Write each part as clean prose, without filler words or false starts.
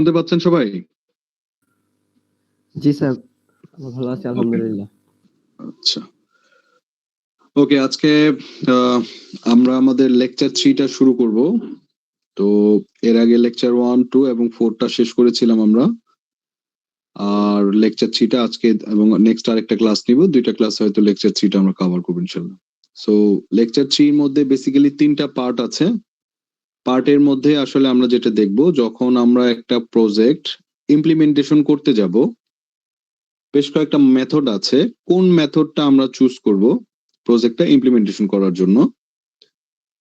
শুনতে পাচ্ছেন সবাই? জি স্যার, ভালো আছি আলহামদুলিল্লাহ। আচ্ছা, ওকে। আজকে আমরা আমাদের লেকচার 3টা শুরু করব। তো এর আগে লেকচার 1, 2 এবং 4টা শেষ করেছিলাম আমরা। আর লেকচার 3টা আজকে এবং নেক্সট আরেকটা ক্লাস নিব। 2টা ক্লাস হয়তো লেকচার 3টা আমরা কভার করব ইনশাআল্লাহ। সো লেকচার 3 এর মধ্যে বেসিক্যালি 3টা পার্ট আছে। পার্টের মধ্যে আসলে আমরা যেটা দেখব, যখন আমরা একটা প্রজেক্ট ইমপ্লিমেন্টেশন করতে যাব, বেশ কয়েকটা মেথড আছে। কোন মেথডটা আমরা চুজ করব প্রজেক্টটা ইমপ্লিমেন্টেশন করার জন্য।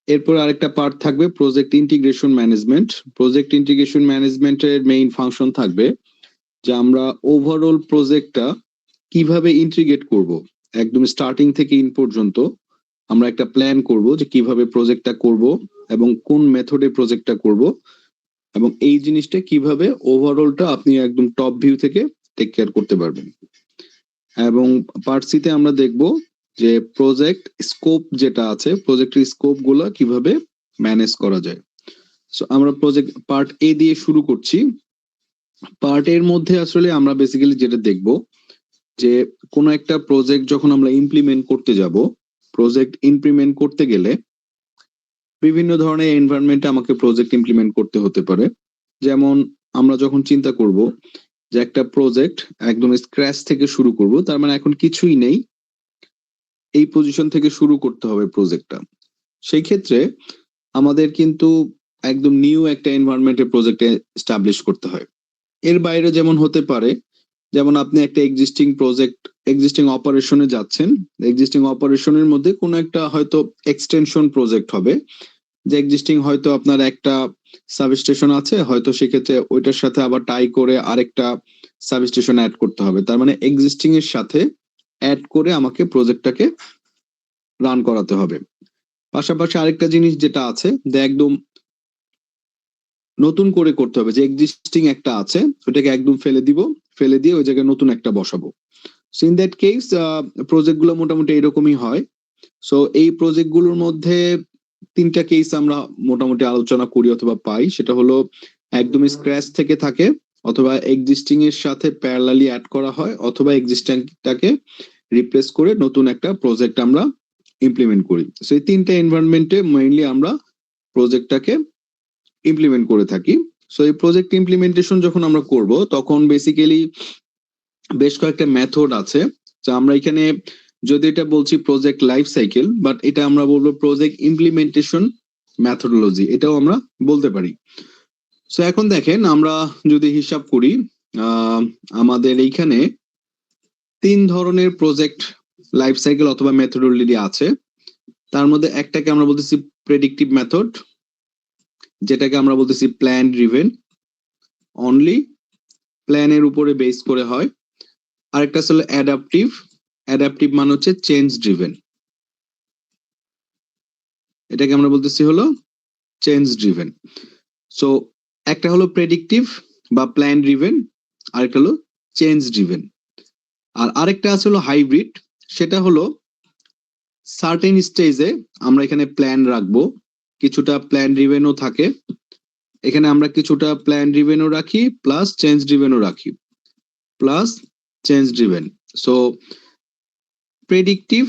এরপর আরেকটা পার্ট থাকবে project integration management. Project integration ম্যানেজমেন্টের মেইন ফাংশন থাকবে যে আমরা ওভারঅল প্রজেক্টটা কিভাবে ইন্টিগ্রেট করব, একদম স্টার্টিং থেকে ইন পর্যন্ত আমরা একটা প্ল্যান করব যে কিভাবে প্রজেক্টটা করব এবং কোন মেথডে প্রজেক্টটা করব, এবং এই জিনিসটা কিভাবে ওভারঅলটা আপনি একদম টপ ভিউ থেকে টেক কেয়ার করতে পারবেন। এবং পার্ট সিতে আমরা দেখব যে প্রজেক্ট স্কোপ যেটা আছে, প্রজেক্টের স্কোপ গুলা কিভাবে ম্যানেজ করা যায়। সো আমরা প্রজেক্ট পার্ট এ দিয়ে শুরু করছি। পার্ট এর মধ্যে আসলে আমরা বেসিক্যালি যেটা দেখব যে কোনো একটা প্রজেক্ট যখন আমরা ইমপ্লিমেন্ট করতে যাব, প্রজেক্ট ইমপ্লিমেন্ট করতে গেলে বিভিন্ন ধরনের এনভায়রনমেন্টে আমাকে প্রজেক্ট ইমপ্লিমেন্ট করতে হতে পারে। যেমন আমরা যখন চিন্তা করব যে একটা প্রজেক্ট একদম স্ক্র্যাচ থেকে শুরু করব, তার মানে এখন কিছুই নেই, এই পজিশন থেকে শুরু করতে হবে প্রজেক্টটা। সেই ক্ষেত্রে আমাদের কিন্তু একদম নিউ একটা এনভায়রনমেন্টে প্রজেক্ট এস্টাবলিশ করতে হয়। এর বাইরে যেমন হতে পারে, যেমন আপনি একটা এক্সিস্টিং অপারেশনে যাচ্ছেন, এক্সিস্টিং অপারেশনের মধ্যে কোনো একটা হয়তো এক্সটেনশন প্রজেক্ট হবে, যে এক্সিস্টিং হয়তো আপনার একটা সাবস্টেশন আছে, হয়তো সেক্ষেত্রে ওইটার সাথে আবার টাই করে আরেকটা সাবস্টেশন অ্যাড করতে হবে। তার মানে এক্সিস্টিং এর সাথে অ্যাড করে আমাকে প্রজেক্টটাকে রান করাতে হবে। পাশাপাশি আরেকটা জিনিস যেটা আছে, যে একদম নতুন করে করতে হবে, যে এক্সিস্টিং একটা আছে ওটাকে একদম ফেলে দিব, ফেলে দিয়ে ওই জায়গায় নতুন একটা বসাবো। So in that case project গুলো মোটামুটি এরকমই হয়। সো এই প্রজেক্ট গুলোর মধ্যে 3টা কেস আমরা মোটামুটি আলোচনা করি অথবা পাই। সেটা হলো একদম স্ক্র্যাচ থেকে থাকে, অথবা এক্সিস্টিং এর সাথে প্যারালালি অ্যাড করা হয়, অথবা এক্সিস্টিংটাকে রিপ্লেস করে নতুন একটা প্রজেক্ট আমরা ইমপ্লিমেন্ট করি। সো এই 3টা এনভায়রনমেন্টে মেইনলি আমরা প্রজেক্টটাকে ইমপ্লিমেন্ট করে থাকি। সো এই প্রজেক্ট ইমপ্লিমেন্টেশন যখন আমরা করব, তখন বেসিক্যালি বেশ কয়েকটা মেথড আছে, যা আমরা এখানে যদি এটা বলছি প্রজেক্ট লাইফ সাইকেল, বাট এটা আমরা বলবো প্রজেক্ট ইমপ্লিমেন্টেশন মেথডোলজি, এটাও আমরা বলতে পারি। সো এখন দেখেন, আমরা যদি হিসাব করি, আমাদের এইখানে 3 ধরনের প্রজেক্ট লাইফ সাইকেল অথবা মেথডোলজি আছে। তার মধ্যে একটাকে আমরা বলতেছি প্রেডিক্টিভ মেথড, যেটাকে আমরা বলতেছি প্ল্যান ড্রিভেন, অনলি প্ল্যানের উপরে বেস করে হয়। আরেকটা হলো অ্যাডাপটিভ, অ্যাডাপটিভ মানে হচ্ছে চেঞ্জ ড্রিভেন, এটাকে আমরা বলতেছি হলো চেঞ্জ ড্রিভেন। সো একটা হলো প্রেডিক্টিভ বা প্ল্যান ড্রিভেন, আরেকটা হলো চেঞ্জ ড্রিভেন। আর আরেকটা আছে হলো হাইব্রিড, সেটা হলো সার্টেন স্টেজে আমরা এখানে প্ল্যান রাখবো, কিছুটা প্ল্যান ড্রিভেনও থাকে, এখানে আমরা কিছুটা প্ল্যান ড্রিভেনও রাখি প্লাস চেঞ্জ ড্রিভেনও রাখি, plus change driven. So predictive,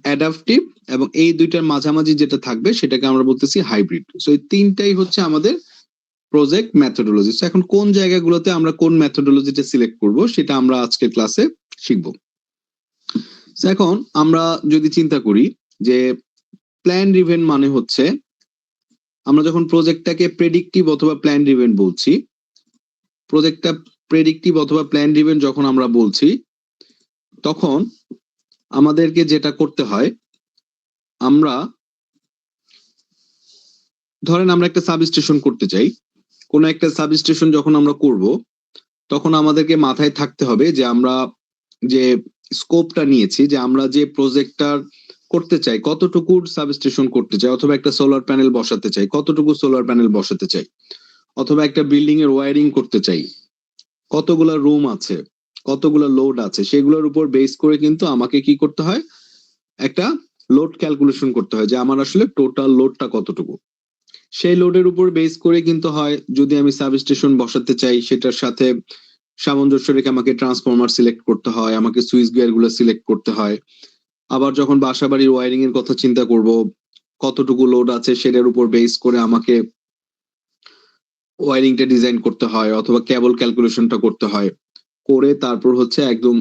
adaptive এবং এই দুইটার মাঝামাঝি যেটা থাকবে সেটাকে আমরা বলতেছি হাইব্রিড। সো এই 3টাই হচ্ছে আমাদের প্রজেক্ট মেথডোলজি। সো এখন কোন জায়গাগুলোতে আমরা কোন মেথডোলজিটা সিলেক্ট করব সেটা আমরা আজকের ক্লাসে শিখব। সো এখন আমরা যদি চিন্তা করি যে প্ল্যান ড্রিভেন মানে হচ্ছে, আমরা যখন প্রজেক্টটাকে প্রেডিক্টিভ অথবা প্ল্যান ড্রিভেন বলছি, প্রজেক্টটা প্রেডিক্টিভ অথবা প্ল্যান ড্রিভেন যখন আমরা বলছি, তখন আমাদেরকে যেটা করতে হয়, আমরা ধরেন আমরা একটা সাবস্টেশন করতে চাই, কোনো একটা সাবস্টেশন যখন আমরা করব, তখন আমাদেরকে মাথায় থাকতে হবে যে আমরা যে স্কোপটা নিয়েছি, যে আমরা যে প্রজেক্টটার করতে চাই কতটুকু সাবস্টেশন করতে চাই, অথবা একটা সোলার প্যানেল বসাতে চাই কতটুকু সোলার প্যানেল বসাতে চাই, অথবা একটা বিল্ডিং এর ওয়্যারিং করতে চাই, কতগুলা রুম আছে, কতগুলা লোড আছে, সেগুলোর উপর বেস করে কিন্তু আমাকে কি করতে হয়, একটা লোড ক্যালকুলেশন করতে হয় যে আমার আসলে টোটাল লোডটা কতটুকু। সেই লোডের উপর বেস করে কিন্তু হয় যদি আমি সাবস্টেশন বসাতে চাই সেটার সাথে সামঞ্জস্য রেখে আমাকে ট্রান্সফরমার সিলেক্ট করতে হয়, আমাকে সুইচ গিয়ার গুলো সিলেক্ট করতে হয়। আবার যখন বাসা বাড়ির ওয়ারিং এর কথা চিন্তা করব, কতটুকু লোড আছে সেটার উপর বেস করে আমাকে ওয়ারিংটা ডিজাইন করতে হয় অথবা কেবল ক্যালকুলেশনটা করতে হয়, করে তারপর হচ্ছে একদম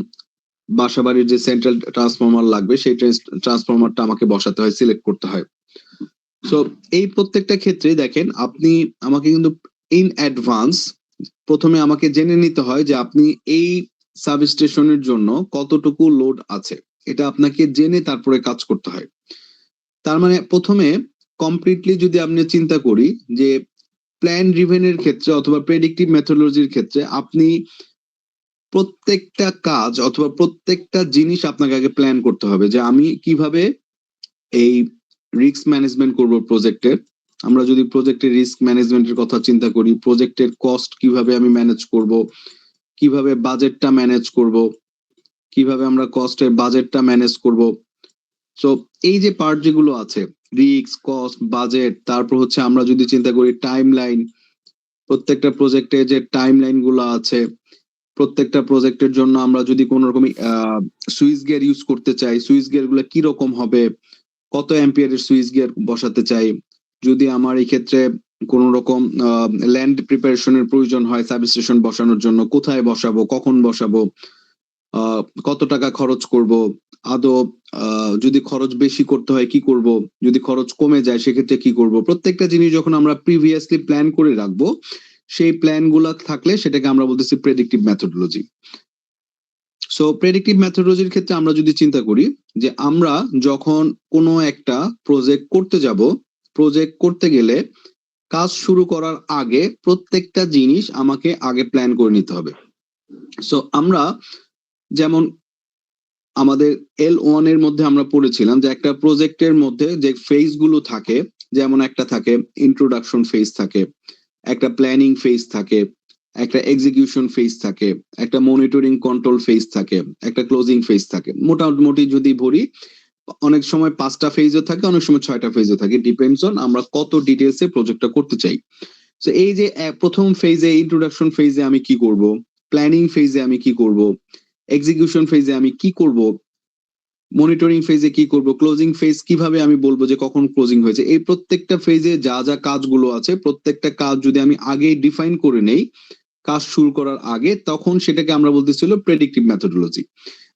বাসা বাড়ির যে সেন্ট্রাল ট্রান্সফরমার লাগবে সেই ট্রান্সফরমারটা আমাকে বসাতে হয়, সিলেক্ট করতে হয়। সো এই প্রত্যেকটা ক্ষেত্রে দেখেন আপনি আমাকে কিন্তু ইন অ্যাডভান্স প্রথমে আমাকে জেনে নিতে হয় যে আপনি এই সাবস্টেশনের জন্য কতটুকু লোড আছে, এটা আপনাকে জেনে তারপরে কাজ করতে হয়। তার মানে প্রথমে কমপ্লিটলি যদি আপনি চিন্তা করি যে প্ল্যান ড্রিভেনের ক্ষেত্রে অথবা প্রেডিক্টিভ মেথোডোলজির ক্ষেত্রে আপনি প্রত্যেকটা কাজ অথবা প্রত্যেকটা জিনিস আপনাকে আগে প্ল্যান করতে হবে যে আমি কিভাবে এই রিস্ক ম্যানেজমেন্ট করব প্রজেক্টের। আমরা যদি প্রজেক্টের রিস্ক ম্যানেজমেন্টের কথা চিন্তা করি, প্রজেক্টের কস্ট কিভাবে আমি ম্যানেজ করব, কিভাবে বাজেটটা ম্যানেজ করব, কিভাবে আমরা কস্টের বাজেটটা ম্যানেজ করব। সো এই যে পার্ট যেগুলো আছে, রিস্ক, কস্ট, বাজেট, তারপর হচ্ছে আমরা যদি চিন্তা করি টাইম লাইন, প্রত্যেকটা প্রজেক্টে যে টাইম লাইন গুলো আছে, প্রত্যেকটা প্রজেক্টের জন্য আমরা যদি কোন রকম সুইচ গিয়ার ইউজ করতে চাই, সুইচ গিয়ার গুলো কি রকম হবে, কত অ্যাম্পিয়ারের সুইচ গিয়ার বসাতে চাই, যদি আমার এই ক্ষেত্রে কোন রকম ল্যান্ড প্রিপারেশনের প্রয়োজন হয় সাবস্টেশন বসানোর জন্য, কোথায় বসাবো, কখন বসাবো, কত টাকা খরচ করব, আদৌ যদি খরচ বেশি করতে হয় কি করব, যদি খরচ কমে যায় সেক্ষেত্রে কি করব, প্রত্যেকটা জিনিস যখন আমরা প্রিভিয়াসলি প্ল্যান করে রাখবো সেই প্ল্যান গুলা থাকলে সেটাকে আমরা বলতেছি প্রেডিক্টিভ মেথোডোলজি। সো প্রেডিক্টিভ মেথোডোলজির ক্ষেত্রে আমরা যদি চিন্তা করি যে আমরা যখন কোনো একটা প্রজেক্ট করতে যাব, প্রজেক্ট করতে গেলে কাজ শুরু করার আগে প্রত্যেকটা জিনিস আমাকে আগে প্ল্যান করে নিতে হবে। সো আমরা যেমন আমাদের L1 এর মধ্যে আমরা পড়েছিলাম যে একটা প্রজেক্টের মধ্যে যে ফেজ গুলো থাকে, যেমন একটা থাকে ইন্ট্রোডাকশন ফেজ থাকে, একটা প্ল্যানিং ফেজ থাকে, একটা এক্সিকিউশন ফেজ থাকে, একটা মনিটরিং কন্ট্রোল ফেজ থাকে, একটা ক্লোজিং ফেজ থাকে। মোটামুটি যদি ধরি অনেক সময় 5টা ফেজও থাকে, অনেক সময় 6টা ফেজও থাকে, ডিপেন্ডস অন আমরা কত ডিটেলসে প্রজেক্টটা করতে চাই। তো এই যে প্রথম ফেজে ইন্ট্রোডাকশন ফেজে আমি কি করব, প্ল্যানিং ফেজে আমি কি করব, এক্সিকিউশন ফেজে আমি কি করব, মনিটরিং ফেজে কি করব, ক্লোজিং ফেজ কিভাবে আমি বলবো যে কখন ক্লোজিং হয়েছে, এই প্রত্যেকটা ফেজে যা যা কাজগুলো আছে প্রত্যেকটা কাজ যদি আমি আগেই ডিফাইন করে নেই কাজ শুরু করার আগে, তখন সেটাকে আমরা বলতেছিল প্রেডিক্টিভ মেথোডোলজি।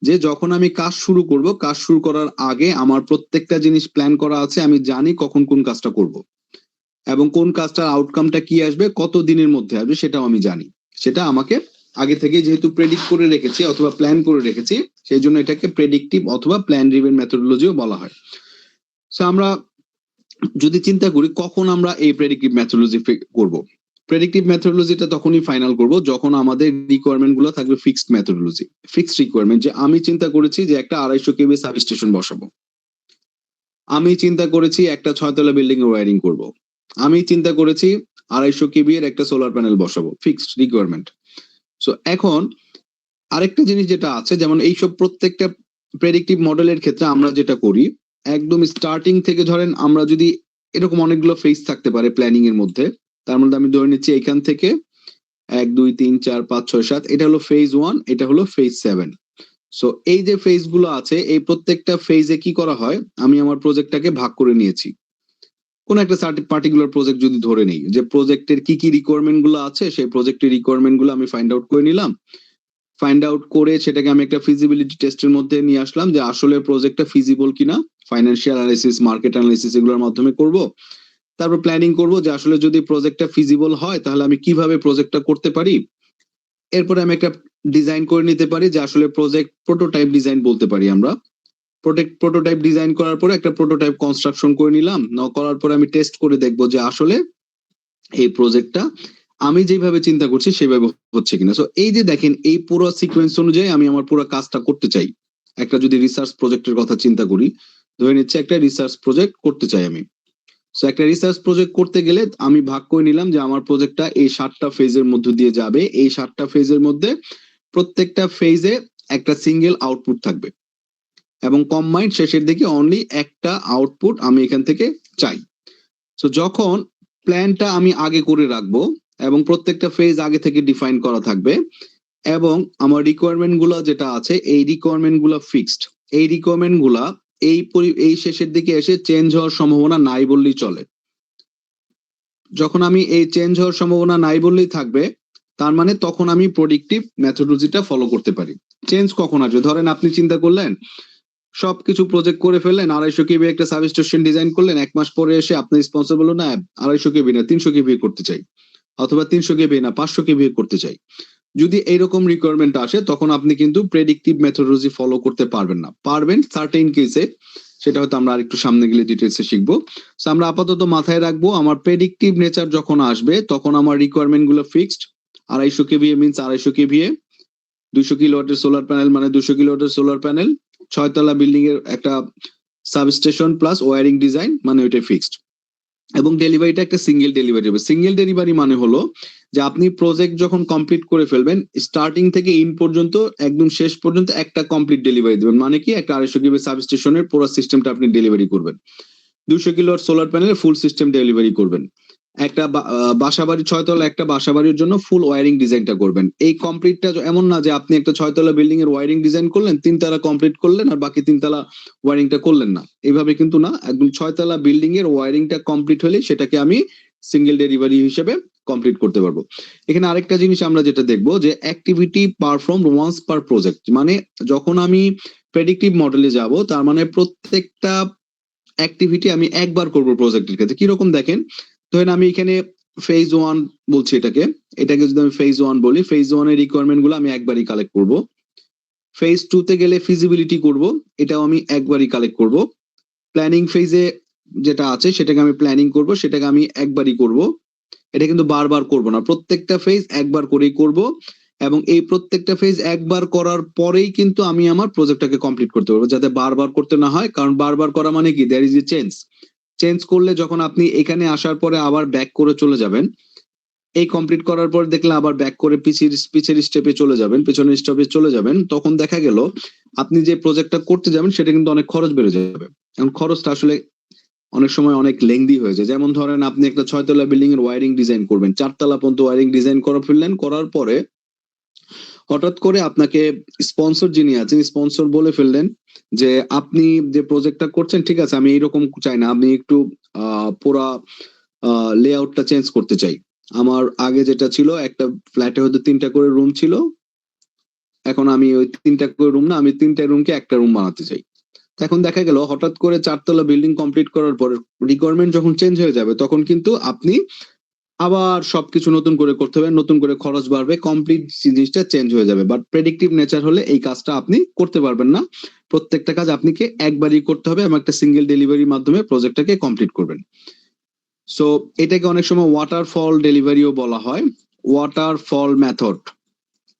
যে যখন আমি কাজ শুরু করব, কাজ শুরু করার আগে আমার প্রত্যেকটা জিনিস প্ল্যান করা আছে, আমি জানি কখন কোন কাজটা করব এবং কোন কাজটার আউটকামটা কি আসবে, কত দিনের মধ্যে আসবে সেটাও আমি জানি। সেটা আমাকে আগে থেকে যেহেতু প্রেডিক্ট করে রেখেছি অথবা প্ল্যান করে রেখেছি, সেই জন্য এটাকে প্রেডিক্টিভ অথবা প্ল্যান ড্রিভেন মেথোডোলজিও বলা হয়। সো আমরা যদি চিন্তা করি কখন আমরা এই প্রেডিক্টিভ মেথোডোলজি করব, প্রেডিক্টিভ মেথোডোলজিটা তখনই ফাইনাল করব যখন আমাদের রিকোয়ারমেন্ট গুলো থাকবে ফিক্সড মেথোডোলজি, ফিক্সড রিকোয়ারমেন্ট। যে আমি চিন্তা করেছি যে একটা 250 কেভি সাবস্টেশন বসাবো, আমি চিন্তা করেছি একটা 6 তলা বিল্ডিং এ ওয়্যারিং করব, আমি চিন্তা করেছি 250 কেভি এর একটা সোলার প্যানেল বসাবো, ফিক্সড রিকোয়ারমেন্ট। সো এখন আরেকটা জিনিস যেটা আছে, যেমন এইসব প্রত্যেকটা প্রেডিক্টিভ মডেলের ক্ষেত্রে আমরা যেটা করি একদম স্টার্টিং থেকে, ধরেন আমরা যদি এরকম অনেকগুলো ফেজ থাকতে পারে প্ল্যানিং এর মধ্যে, তার মধ্যে আমি ধরে নিচ্ছি এখান থেকে 1 2 3 4 5 6 7 এটা হলো ফেজ 1, এটা হলো ফেজ 7। সো এই যে ফেজ গুলো আছে এই প্রত্যেকটা ফেজে কি করা হয়, আমি আমার প্রজেক্টটাকে ভাগ করে নিয়েছি। কোন একটা পার্টিকুলার প্রজেক্ট যদি ধরে নেই যে প্রজেক্টের কি কি রিকোয়ারমেন্ট গুলো আছে, সেই প্রজেক্টের রিকোয়ারমেন্ট গুলো আমি ফাইন্ড আউট করে নিলাম, ফাইন্ড আউট করে সেটাকে আমি একটা ফিজিবিলিটি টেস্টের মধ্যে নিয়ে আসলাম যে আসলে প্রজেক্টটা ফিজিবল কিনা, ফাইন্যান্সিয়াল অ্যানালিসিস, মার্কেট অ্যানালিসিস এগুলোর মাধ্যমে করব। তারপর প্ল্যানিং করব যে আসলে যদি প্রজেক্টটা ফিজিবল হয় তাহলে আমি কিভাবে প্রজেক্টটা করতে পারি। এরপরে আমি একটা ডিজাইন করে নিতে পারি যে আসলে প্রজেক্ট প্রোটোটাইপ ডিজাইন বলতে পারি আমরা। প্রোটোটাইপ ডিজাইন করার পরে একটা প্রোটোটাইপ কনস্ট্রাকশন করে নিলাম, করার পরে আমি টেস্ট করে দেখবো যে আসলে এই প্রজেক্টটা আমি যেভাবে চিন্তা করছি সেভাবে হচ্ছে কিনা। সো এই যে দেখেন এই পুরো সিকোয়েন্স অনুযায়ী আমি আমার পুরো কাজটা করতে চাই। একটা যদি রিসার্চ প্রজেক্টের কথা চিন্তা করি, ধরে নিচ্ছে একটা রিসার্চ প্রজেক্ট করতে চাই আমি। সো একটা রিসার্চ প্রজেক্ট করতে গেলে আমি ভাগ করে নিলাম যে আমার প্রজেক্টটা এই 7টা ফেজের মধ্যে দিয়ে যাবে, এই 7টা ফেজের মধ্যে প্রত্যেকটা ফেজে একটা সিঙ্গেল আউটপুট থাকবে এবং কম্বাইন্ড শেষের দিকে অনলি একটা আউটপুট আমি এখান থেকে চাই। সো যখন প্ল্যানটা আমি আগে করে রাখবো এবং প্রত্যেকটা ফেজ আগে থেকে ডিফাইন করা থাকবে এবং আমার রিকোয়ারমেন্ট গুলো যেটা আছে এই রিকোয়ারমেন্ট গুলো ফিক্সড। এই রিকোয়ারমেন্ট গুলা এই শেষের দিকে এসে চেঞ্জ হওয়ার সম্ভাবনা নাই বললেই চলে। যখন আমি এই চেঞ্জ হওয়ার সম্ভাবনা নাই বললেই থাকবে, তার মানে তখন আমি প্রেডিক্টিভ মেথোডোলজিটা ফলো করতে পারি। চেঞ্জ কখন আসবে? ধরেন আপনি চিন্তা করলেন, সবকিছু প্রজেক্ট করে ফেললেন, 250 কেবি একটা সাবস্টেশন ডিজাইন করলেন, 1 মাস পরে এসে আপনি রেসপন্সিবল না 250 কেবি না 300 কেবি করতে চাই, অথবা 300 কেবি না 500 কেবি করতে চাই। যদি এইরকম রিকোয়ারমেন্ট আসে তখন আপনি কিন্তু প্রেডিক্টিভ মেথোডোলজি ফলো করতে পারবেন না। পারবেন সার্টেন কেসে, সেটা হয়তো আমরা আরেকটু সামনে গেলে ডিটেলসে শিখবো। সো আমরা আপাতত মাথায় রাখবো আমার প্রেডিক্টিভ নেচার যখন আসবে তখন আমার রিকোয়ারমেন্ট গুলো ফিক্সড। 250 কেভিএ মিনস 250 কেভিএ, 200 কিলোওয়াটের সোলার প্যানেল মানে 200 কিলোওয়াটের সোলার প্যানেল, 6 তলা বিল্ডিং এর একটা সাবস্টেশন প্লাস ওয়্যারিং ডিজাইন মানে ওইটা ফিক্সড। এবং ডেলিভারিটা একটা সিঙ্গেল ডেলিভারি হবে। সিঙ্গেল ডেলিভারি মানে হলো যে আপনি প্রজেক্ট যখন কমপ্লিট করে ফেলবেন, স্টার্টিং থেকে ইন পর্যন্ত একদম শেষ পর্যন্ত একটা কমপ্লিট ডেলিভারি দেবেন। মানে কি, একটা 250 কেবি সাবস্টেশনের পুরো সিস্টেমটা আপনি ডেলিভারি করবেন, 200 কিলোওয়াট সোলার প্যানেলের ফুল সিস্টেম ডেলিভারি করবেন, একটা বাসাবাড়ি 6 তলা একটা বাসাবাড়ির জন্য ফুল ওয়্যারিং ডিজাইনটা করবেন। এই কমপ্লিটটা এমন না যে আপনি একটা 6 তলা বিল্ডিং এর ওয়্যারিং ডিজাইন করলেন, 3 তলা কমপ্লিট করলেন আর বাকি 3 তলা ওয়্যারিংটা করলেন না, এইভাবে কিন্তু না। একদম 6 তলা বিল্ডিং এর ওয়্যারিংটা কমপ্লিট হলে সেটাকে আমি সিঙ্গেল ডেলিভারি হিসেবে কমপ্লিট করতে পারবো। এখানে আরেকটা জিনিস আমরা যেটা দেখবো যে অ্যাক্টিভিটি পারফর্ম ওয়ান্স পার প্রজেক্ট। মানে যখন আমি প্রেডিক্টিভ মডেলে যাব তার মানে প্রত্যেকটা অ্যাক্টিভিটি আমি একবার করবো প্রজেক্টের ক্ষেত্রে। কিরকম দেখেন, ধরেন আমি এখানে ফেজ 1 বলছি, এটাকে যদি আমি ফেজ 1 বলি, ফেজ 1 এর রিকোয়ারমেন্ট গুলো আমি একবারই কালেক্ট করব। ফেজ 2 তে গেলে ফিজিবিলিটি করব, এটাও আমি একবারই কালেক্ট করব। প্ল্যানিং ফেজে যেটা আছে সেটাকে আমি প্ল্যানিং করব, সেটাকে আমি একবারই করব। এটা কিন্তু বারবার করব না, প্রত্যেকটা ফেজ একবার করেই করব। এবং এই প্রত্যেকটা ফেজ একবার করার পরেই কিন্তু আমি আমার প্রজেক্টটাকে কমপ্লিট করতে পারবো, যাতে বারবার করতে না হয়। কারণ বারবার করা মানে কি, দেয়ার ইজ এ চেঞ্জ করলে যখন আপনি এখানে আসার পরে আবার ব্যাক করে চলে যাবেন, এই কমপ্লিট করার পর দেখলে আবার ব্যাক করে পিছের স্টেপে চলে যাবেন, পেছনের স্টেপে চলে যাবেন, তখন দেখা গেল আপনি যে প্রজেক্টটা করতে যাবেন সেটা কিন্তু অনেক খরচ বেড়ে যাবে। এখন খরচটা আসলে অনেক সময় অনেক লেংদি হয়ে যায়। যেমন ধরেন আপনি একটা 6 তলা বিল্ডিং এর ওয়্যারিং ডিজাইন করবেন, 4 তলা পর্যন্ত ওয়্যারিং ডিজাইন করে ফেললেন, করার পরে হঠাৎ করে আপনাকে স্পন্সর যিনি আছেন, স্পন্সর বলে ফেললেন যে আপনি যে প্রজেক্টটা করছেন ঠিক আছে, আমি এইরকম চাই না, আমি একটু পুরা লেআউটটা চেঞ্জ করতে চাই। আমার আগে যেটা ছিল, একটা ফ্ল্যাটে হয়তো 3টা করে রুম ছিল, এখন আমি ওই 3টা করে রুম না, আমি 3টা রুমকে একটা রুম বানাতে চাই। এখন দেখা গেল হঠাৎ করে 4 তলা বিল্ডিং কমপ্লিট করার পর রিকোয়ারমেন্ট যখন চেঞ্জ হয়ে যাবে তখন কিন্তু আপনি আবার সবকিছু নতুন করে করতে হবে, নতুন করে খরচ বাড়বে, কমপ্লিট জিনিসটা চেঞ্জ হয়ে যাবে। বাট প্রেডিক্টিভ নেচার হলে এই কাজটা আপনি করতে পারবেন না। প্রত্যেকটা কাজ আপনাকে একবারই করতে হবে এবং একটা সিঙ্গেল ডেলিভারির মাধ্যমে প্রজেক্টটাকে কমপ্লিট করবেন। সো এটাকে অনেক সময় ওয়াটারফল ডেলিভারিও বলা হয়, ওয়াটারফল মেথড।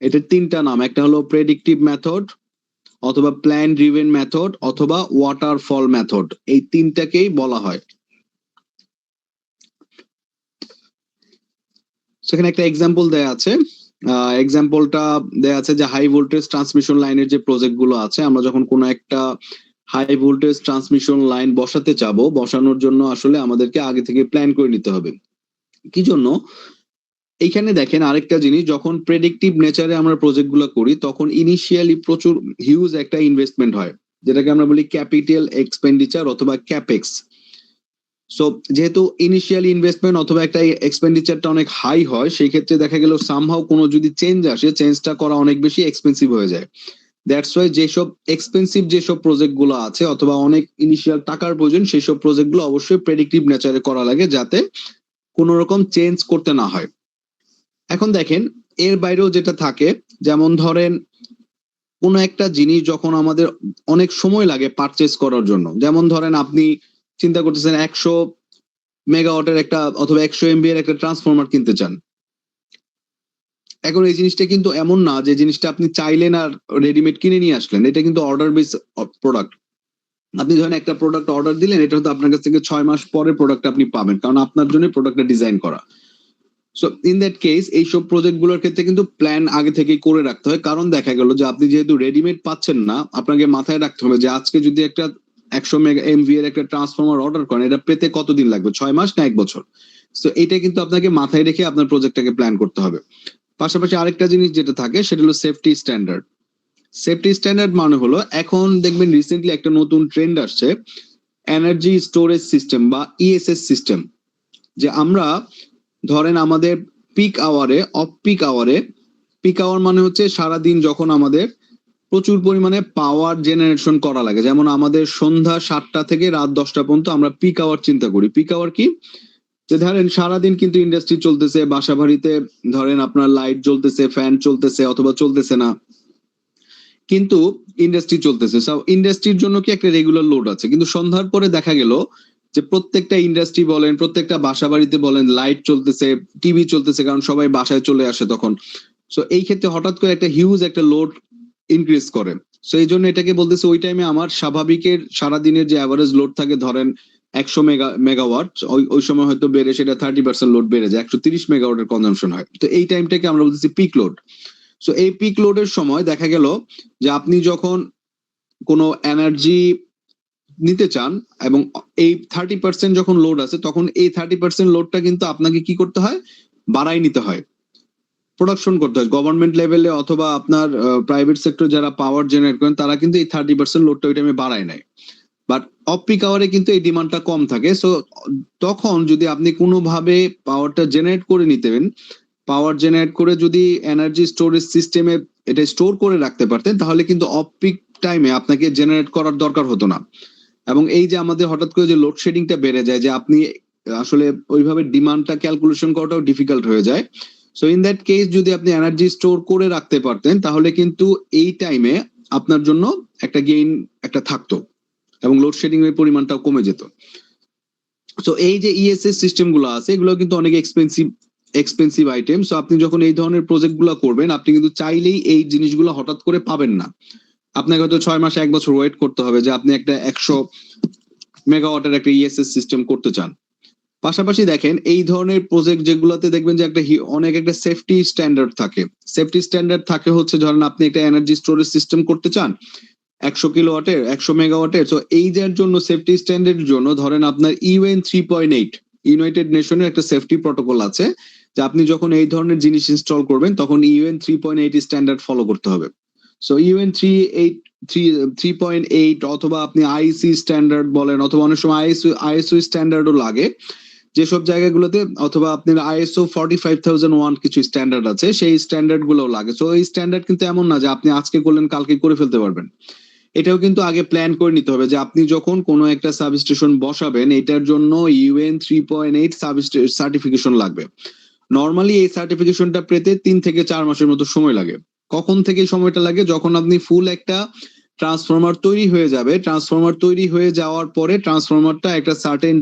এটার 3টা নাম, একটা হলো প্রেডিক্টিভ মেথড, অথবা প্ল্যান ড্রিভেন মেথড, অথবা ওয়াটারফল মেথড। এই 3টাকেই বলা হয়। সেখানে একটা এক্সাম্পল দেয়া আছে, এক্সাম্পলটা দেয়া আছে যে হাই ভোল্টেজ ট্রান্সমিশন লাইনের যে প্রজেক্ট গুলো আছে, আমরা যখন কোনো একটা হাই ভোল্টেজ ট্রান্সমিশন লাইন বসাতে চাবো, বসানোর জন্য আসলে আমাদেরকে আগে থেকে প্ল্যান করে নিতে হবে। কি জন্য? এইখানে দেখেন আরেকটা জিনিস, যখন প্রেডিক্টিভ নেচারে আমরা প্রজেক্ট গুলো করি তখন ইনিশিয়ালি প্রচুর হিউজ একটা ইনভেস্টমেন্ট হয়, যেটাকে আমরা বলি ক্যাপিটাল এক্সপেন্ডিচার অথবা ক্যাপেক্স। সো যেহেতু ইনিশিয়াল ইনভেস্টমেন্ট অথবা একটা এক্সপেন্ডিচারটা অনেক হাই হয়, সেই ক্ষেত্রে দেখা গেল সামহাও কোনো যদি চেঞ্জ আসে, চেঞ্জটা করা অনেক বেশি এক্সপেন্সিভ হয়ে যায়। দ্যাটস ওয়াই যেসব এক্সপেন্সিভ যেসব প্রজেক্ট গুলো আছে অথবা অনেক ইনিশিয়াল টাকার প্রয়োজন, সেই সব প্রজেক্ট গুলো অবশ্যই প্রেডিক্টিভ নেচারে করা লাগে, যাতে কোনো রকম চেঞ্জ করতে না হয়। এখন দেখেন এর বাইরেও যেটা থাকে, যেমন ধরেন কোনো একটা জিনিস যখন আমাদের অনেক সময় লাগে পারচেস করার জন্য, যেমন ধরেন আপনি চিন্তা করতেছেন 100 মেগাওয়াটের একটা অথবা 100 এমবি এর একটা ট্রান্সফরমার কিনতে চান। এখন এই জিনিসটা কিন্তু এমন না যে জিনিসটা আপনি চাইলেন আর রেডিমেড কিনে নিয়ে আসলেন, এটা কিন্তু অর্ডার বেস প্রোডাক্ট। আপনি ধরেন একটা প্রোডাক্ট অর্ডার দিলেন, এটা হয়তো আপনার কাছ থেকে 6 মাস পরে প্রোডাক্ট আপনি পাবেন, কারণ আপনার জন্য প্রোডাক্টটা ডিজাইন করা। সো ইন দ্যাট কেস এইসব প্রজেক্ট গুলোর ক্ষেত্রে কিন্তু প্ল্যান আগে থেকেই করে রাখতে হয়, কারণ দেখা গেল যে আপনি যেহেতু রেডিমেড পাচ্ছেন না, আপনাকে মাথায় রাখতে হবে যে আজকে যদি একটা 100 মেগা এমভি এর একটা ট্রান্সফরমার অর্ডার করেন, এটা পেতে কতদিন লাগবে, 6 মাস না 1 বছর। তো এটা কিন্তু আপনাকে মাথায় রেখে আপনার প্রজেক্টটাকে প্ল্যান করতে হবে। পাশাপাশি আরেকটা জিনিস যেটা থাকে সেটা হলো সেফটি স্ট্যান্ডার্ড। সেফটি স্ট্যান্ডার্ড মানে হলো এখন দেখবেন রিসেন্টলি একটা নতুন ট্রেন্ড আসছে, এনার্জি স্টোরেজ সিস্টেম বা ইএসএস সিস্টেম। যে আমরা ধরেন আমাদের পিক আওয়ারে, অফ পিক আওয়ারে, পিক আওয়ার মানে হচ্ছে সারাদিন যখন আমাদের প্রচুর পরিমাণে পাওয়ার জেনারেশন করা লাগে, যেমন আমাদের সন্ধ্যা 7টা থেকে রাত 10টা পর্যন্ত আমরা পিক আওয়ার চিন্তা করি। পিক আওয়ার কি, যে ধরেন সারাদিন কিন্তু ইন্ডাস্ট্রি চলতেছে, বাসা বাড়িতে ধরেন আপনার লাইট জ্বলতেছে, ফ্যান চলতেছে অথবা চলতেছে না, কিন্তু ইন্ডাস্ট্রি চলতেছে। ইন্ডাস্ট্রির জন্য কি একটা রেগুলার লোড আছে, কিন্তু সন্ধ্যার পরে দেখা গেল যে প্রত্যেকটা ইন্ডাস্ট্রি বলেন, প্রত্যেকটা বাসা বাড়িতে বলেন লাইট চলতেছে, টিভি চলতেছে, কারণ সবাই বাসায় চলে আসে তখন। সো এই ক্ষেত্রে হঠাৎ করে একটা হিউজ একটা লোড ইনক্রিজ করে। সো এই জন্য এটাকে বলতেছে ওই টাইমে আমার স্বাভাবিকের সারাদিনের যে অ্যাভারেজ লোড থাকে ধরেন 100 মেগাওয়াট, ওই সময় হয়তো বেড়ে সেটা 30% লোড বেড়ে যায়, 130 মেগাওয়াটের কনজাম্পশন হয়। তো এই টাইমটাকে আমরা বলতেছি পিক লোড। সো এই পিক লোডের সময় দেখা গেল যে আপনি যখন কোনো এনার্জি নিতে চান এবং এই 30% যখন লোড আছে, তখন এই 30% লোডটা কিন্তু আপনাকে কি করতে হয়, বাড়াই নিতে হয়, প্রোডাকশন করতে হয়। গভর্নমেন্ট লেভেলে অথবা আপনার প্রাইভেট সেক্টর যারা পাওয়ার জেনারেট করেন তারা কিন্তু এই 30% লোডটা ওই টাইমে বাড়ায় নেয়। বাট অফ পিক আওয়ারে কিন্তু এই ডিমান্ডটা কম থাকে। সো তখন যদি আপনি কোনোভাবে পাওয়ারটা জেনারেট করে নিতেন, পাওয়ার জেনারেট করে যদি এনার্জি স্টোরেজ সিস্টেমে এটা স্টোর করে রাখতে পারতেন, তাহলে কিন্তু অফ পিক টাইমে আপনাকে জেনারেট করার দরকার হতো না। এবং এই যে আমাদের হঠাৎ করে যে লোডশেডিংটা বেড়ে যায়, যে আপনি আসলে ওইভাবে ডিমান্ডটা ক্যালকুলেশন করাটাও ডিফিকাল্ট হয়ে যায়। সো ইন দ্যাট কেস যদি আপনি এনার্জি স্টোর করে রাখতে পারতেন, তাহলে কিন্তু এই টাইমে আপনার জন্য একটা গেইন একটা থাকতো এবং লোডশেডিং এর পরিমাণটাও কমে যেত। সো এই যে ইএসএস সিস্টেম গুলো আছে, এগুলো কিন্তু অনেক এক্সপেন্সিভ আইটেম। সো আপনি যখন এই ধরনের প্রজেক্ট গুলো করবেন, আপনি কিন্তু চাইলেই এই জিনিসগুলো হঠাৎ করে পাবেন না। আপনাকে হয়তো 6 মাস 1 বছর ওয়েট করতে হবে যে আপনি একটা 100 মেগাওয়াটের একটা ইএসএস সিস্টেম করতে চান। পাশাপাশি দেখেন এই ধরনের প্রজেক্ট যেগুলোতে দেখবেন যে একটা অনেক একটা সেফটি স্ট্যান্ডার্ড থাকে। সেফটি স্ট্যান্ডার্ড থাকে হচ্ছে ধরেন আপনি একটা এনার্জি স্টোরেজ সিস্টেম করতে চান 100 কিলোওয়াটের, 100 মেগাওয়াটের। তো এই যে জন্য সেফটি স্ট্যান্ডার্ডের জন্য ধরেন আপনার ইউএন 3.8, ইউনাইটেড নেশনের একটা সেফটি প্রটোকল আছে, যে আপনি যখন এই ধরনের জিনিস ইনস্টল করবেন তখন ইউএন 3.8 স্ট্যান্ডার্ড ফলো করতে হবে। সো ইউএন 3.8 অথবা আপনি আইসি স্ট্যান্ডার্ড বলেন, অথবা অনেক সময় আইএসও স্ট্যান্ডার্ডও লাগে যেসব জায়গাগুলোতে, অথবা আপনার আইএসও 45001 কিছু স্ট্যান্ডার্ড আছে, সেই স্ট্যান্ডার্ড গুলো লাগে। সো এই স্ট্যান্ডার্ড কিন্তু এমন না যে আপনি আজকে করলেন কালকে করে ফেলতে পারবেন। এটাও কিন্তু আগে প্ল্যান করে নিতে হবে যে আপনি যখন কোনো একটা সাবস্টেশন বসাবেন, এটার জন্য ইউএন 3.8 সার্টিফিকেশন লাগবে। নর্মালি এই সার্টিফিকেশনটা পেতে 3 থেকে 4 মাসের মতো সময় লাগে। কখন থেকে সময়টা লাগে, যখন আপনি ফুল একটা ট্রান্সফরমার তৈরি হয়ে যাবে, ট্রান্সফরমার তৈরি হয়ে যাওয়ার পরে ট্রান্সফরমারটা একটা সার্টেন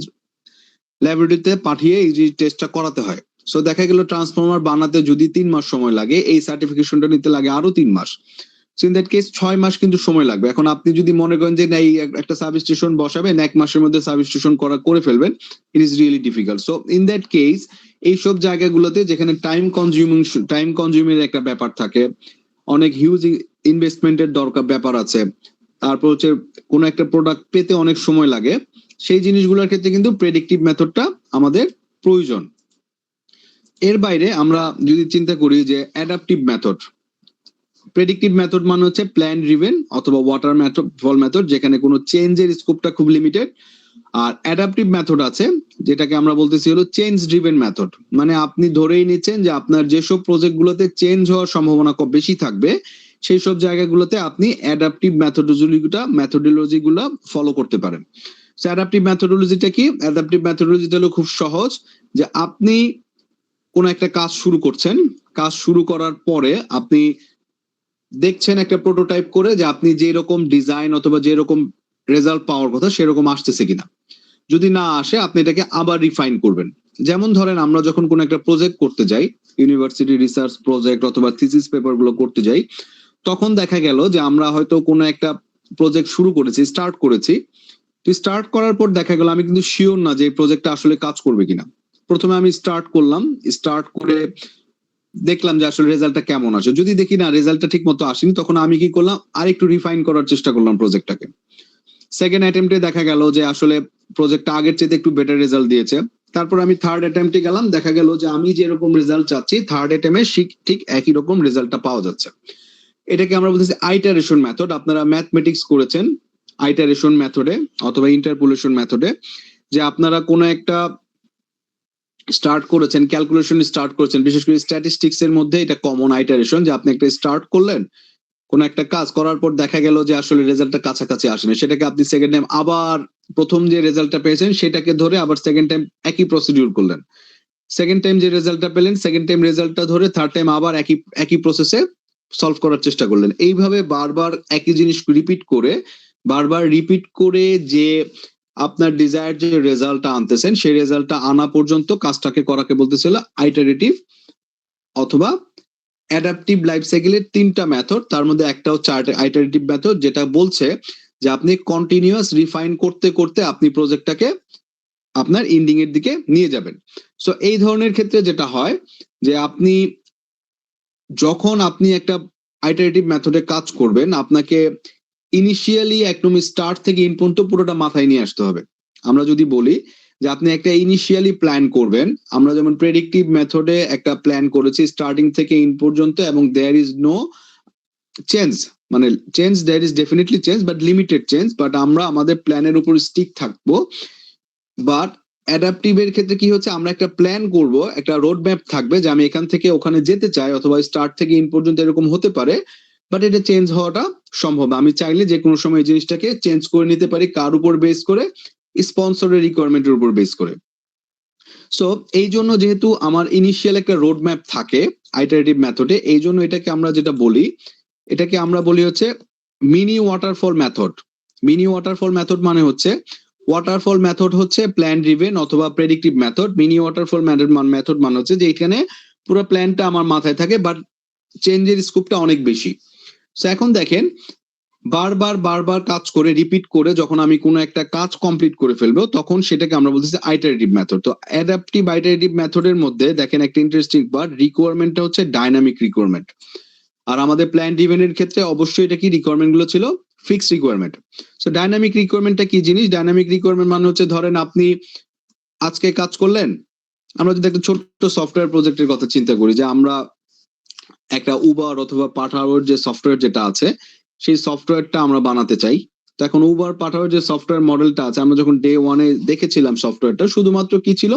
ল্যাবরেটরিতে পাঠিয়ে এই যে টেস্টটা করাতে হয়। সো দেখা গেল ট্রান্সফরমার বানাতে যদি 3 মাস সময় লাগে, এই সার্টিফিকেশনটা নিতে লাগে আরো 3 মাস। সো ইন দ্যাট কেস 6 মাস কিন্তু সময় লাগবে। এখন আপনি যদি মনে করেন যে এই একটা সাবস্টেশন বসাবেন 1 মাসের মধ্যে সাবস্টেশন করে ফেলবেন, it is really difficult. So in that case এইসব জায়গাগুলোতে যেখানে টাইম কনজিউমিং একটা ব্যাপার থাকে, অনেক হিউজ ইনভেস্টমেন্টের দরকার ব্যাপার আছে, তারপর হচ্ছে কোনো একটা প্রোডাক্ট পেতে অনেক সময় লাগে, সেই জিনিসগুলোর ক্ষেত্রে কিন্তু প্রেডিক্টিভ মেথডটা আমাদের প্রয়োজন। এর বাইরে আমরা যদি চিন্তা করি যে অ্যাডাপটিভ মেথড, প্রেডিক্টিভ মেথড মানে হচ্ছে প্ল্যান ড্রিভেন অথবা ওয়াটার ফল মেথড, যেখানে কোনো চেঞ্জের স্কোপটা খুব লিমিটেড। আর অ্যাডাপটিভ মেথড আছে যেটাকে আমরা বলতেছি হলো চেঞ্জ ড্রিভেন মেথড। মানে আপনি ধরেই নিচ্ছেন যে আপনার যেসব প্রজেক্ট গুলোতে চেঞ্জ হওয়ার সম্ভাবনা খুব বেশি থাকবে, সেই সব জায়গাগুলোতে আপনি অ্যাডাপটিভ মেথোডোলজি গুলা ফলো করতে পারেন। অ্যাডাপটিভ মেথোডোলজিটা কি? অ্যাডাপটিভ মেথোডোলজিটা হলো খুব সহজ, যে আপনি কোন একটা কাজ শুরু করছেন, কাজ শুরু করার পরে আপনি দেখছেন একটা প্রোটোটাইপ করে যে আপনি যে রকম ডিজাইন অথবা যে রকম রেজাল্ট পাওয়ার কথা সেরকম আসতেছে কিনা। যদি না আসে আপনি এটাকে আবার রিফাইন করবেন। যেমন ধরেন আমরা যখন কোন একটা প্রজেক্ট করতে যাই, ইউনিভার্সিটি রিসার্চ প্রজেক্ট অথবা থিসিস পেপার গুলো করতে যাই, তখন দেখা গেল যে আমরা হয়তো কোনো একটা প্রজেক্ট শুরু করেছি, স্টার্ট করেছি। তো স্টার্ট করার পর দেখা গেল আমি কিন্তু শিওর না যে এই প্রজেক্টটা আসলে কাজ করবে কিনা। প্রথমে আমি স্টার্ট করলাম, স্টার্ট করে দেখলাম যে আসলে রেজাল্টটা কেমন আসে। যদি দেখি না রেজাল্টটা ঠিক মতো আসেনি, তখন আমি কি করলাম, আরেকটু রিফাইন করার চেষ্টা করলাম প্রজেক্টটাকে। সেকেন্ড অ্যাটেম্পটে দেখা গেল যে আসলে প্রজেক্টটা আগের চেয়ে একটু বেটার রেজাল্ট দিয়েছে। তারপর আমি থার্ড অ্যাটেম্পটে গেলাম, দেখা গেল যে আমি যেরকম রেজাল্ট চাচ্ছি থার্ড অ্যাটেম্পে ঠিক একই রকম রেজাল্টটা পাওয়া যাচ্ছে। এটাকে আমরা বলতেছি আইটারেশন মেথড। আপনারা ম্যাথমেটিক্স করেছেন আইটারেশন মেথডে অথবা ইন্টারপোলেশন মেথডে, যে আপনারা কোনো একটা স্টার্ট করেছেন, ক্যালকুলেশন স্টার্ট করেছেন, বিশেষ করে স্ট্যাটিস্টিক্স এর মধ্যে এটা কমন আইটারেশন, যে আপনি একটা স্টার্ট করলেন কোন একটা কাজ করার পর দেখা গেল যে আসলে রেজাল্টটা কাছাকাছি আসেনি, সেটাকে আপনি সেকেন্ড টাইম আবার প্রথম যে রেজাল্টটা পেয়েছেন সেটাকে ধরে আবার সেকেন্ড টাইম একই প্রসিডিউর করলেন, সেকেন্ড টাইম যে রেজাল্টটা পেলেন সেকেন্ড টাইম রেজাল্টটা ধরে থার্ড টাইম আবার একই প্রসেসে সলভ করার চেষ্টা করলেন। এইভাবে বারবার একই জিনিস রিপিট করে যে আপনার ডিজায়ার যে রেজাল্টটা আনতেছেন সেই রেজাল্টটা আনা পর্যন্ত কাজটাকে করাকে বলতেছিল আইটারেটিভ অথবা অ্যাডাপটিভ লাইফ সাইকেলের তিনটা মেথড। তার মধ্যে একটা হচ্ছে আইটারেটিভ মেথড, যেটা বলছে যে আপনি কন্টিনিউয়াস রিফাইন করতে করতে আপনি প্রজেক্টটাকে আপনার এন্ডিং এর দিকে নিয়ে যাবেন। সো এই ধরনের ক্ষেত্রে যেটা হয় যে আপনি যখন আপনি একটা আইটারেটিভ মেথডে কাজ করবেন, আপনাকে ইনিশিয়ালি একদম স্টার্ট থেকে ইন পর্যন্ত পুরোটা মাথায় নিয়ে আসতে হবে। আমরা যদি বলি যে আপনি একটা ইনিশিয়ালি প্ল্যান করবেন, আমরা যেমন প্রেডিক্টিভ মেথডে একটা প্ল্যান করেছি স্টার্টিং থেকে ইন পর্যন্ত, এবং দেয়ার ইজ নো চেঞ্জ, মানে change there is definitely change but limited change, but আমরা আমাদের প্ল্যানের উপর স্টিক থাকবো। বাট অ্যাডাপটিভের ক্ষেত্রে কি হচ্ছে, আমরা একটা প্ল্যান করব, একটা রোড ম্যাপ থাকবে যে আমি এখান থেকে ওখানে যেতে চাই, অথবা স্টার্ট থেকে ইন পর্যন্ত এরকম হতে পারে, বাট এটা চেঞ্জ হওয়াটা সম্ভব। আমি চাইলে যে কোনো সময় এই জিনিসটাকে চেঞ্জ করে নিতে পারি, কার উপর বেস করে, স্পন্সরের রিকোয়ারমেন্টের উপর বেস করে। সো এই জন্য যেহেতু আমার ইনিশিয়াল একটা রোড ম্যাপ থাকে আইটারেটিভ মেথডে, এই জন্য এটাকে আমরা বলি হচ্ছে mini waterfall method. Mini waterfall method মানে হচ্ছে, ওয়াটারফল মেথড হচ্ছে প্ল্যান ড্রিভেন অথবা predictive method. Mini waterfall method মানে হচ্ছে যে এখানে পুরো প্ল্যানটা আমার মাথায় থাকে বাট চেঞ্জের স্কোপটা অনেক বেশি। সো এখন দেখেন, বারবার কাজ করে রিপিট করে যখন আমি কোনো একটা কাজ কমপ্লিট করে ফেলবো, তখন সেটাকে আমরা বলতেছি আইটারেটিভ মেথড। তো অ্যাডাপটিভ আইটারেটিভ মেথডের মধ্যে দেখেন একটা ইন্টারেস্টিং পার্ট, রিকোয়ারমেন্টটা হচ্ছে ডাইনামিক রিকোয়ারমেন্ট। আর আমাদের প্ল্যান ড্রিভেনের ক্ষেত্রে অবশ্যই এটা কি রিকোয়ারমেন্ট গুলো ছিল ফিক্সড রিকোয়ারমেন্ট। সো ডাইনামিক রিকোয়ারমেন্টটা কি জিনিস? ডাইনামিক রিকোয়ারমেন্ট মানে হচ্ছে, ধরেন আপনি আজকে কাজ করলেন, আমরা যদি একটা ছোট্ট সফটওয়্যার প্রজেক্টের কথা চিন্তা করি, যে আমরা একটা উবার অথবা পাঠাওয়ার যে সফটওয়্যার যেটা আছে সেই সফটওয়্যারটা আমরা বানাতে চাই। তো এখন উবার পাঠাওয়ার যে সফটওয়্যার মডেলটা আছে, আমরা যখন ডে ওয়ানে দেখেছিলাম সফটওয়্যারটা শুধুমাত্র কি ছিল,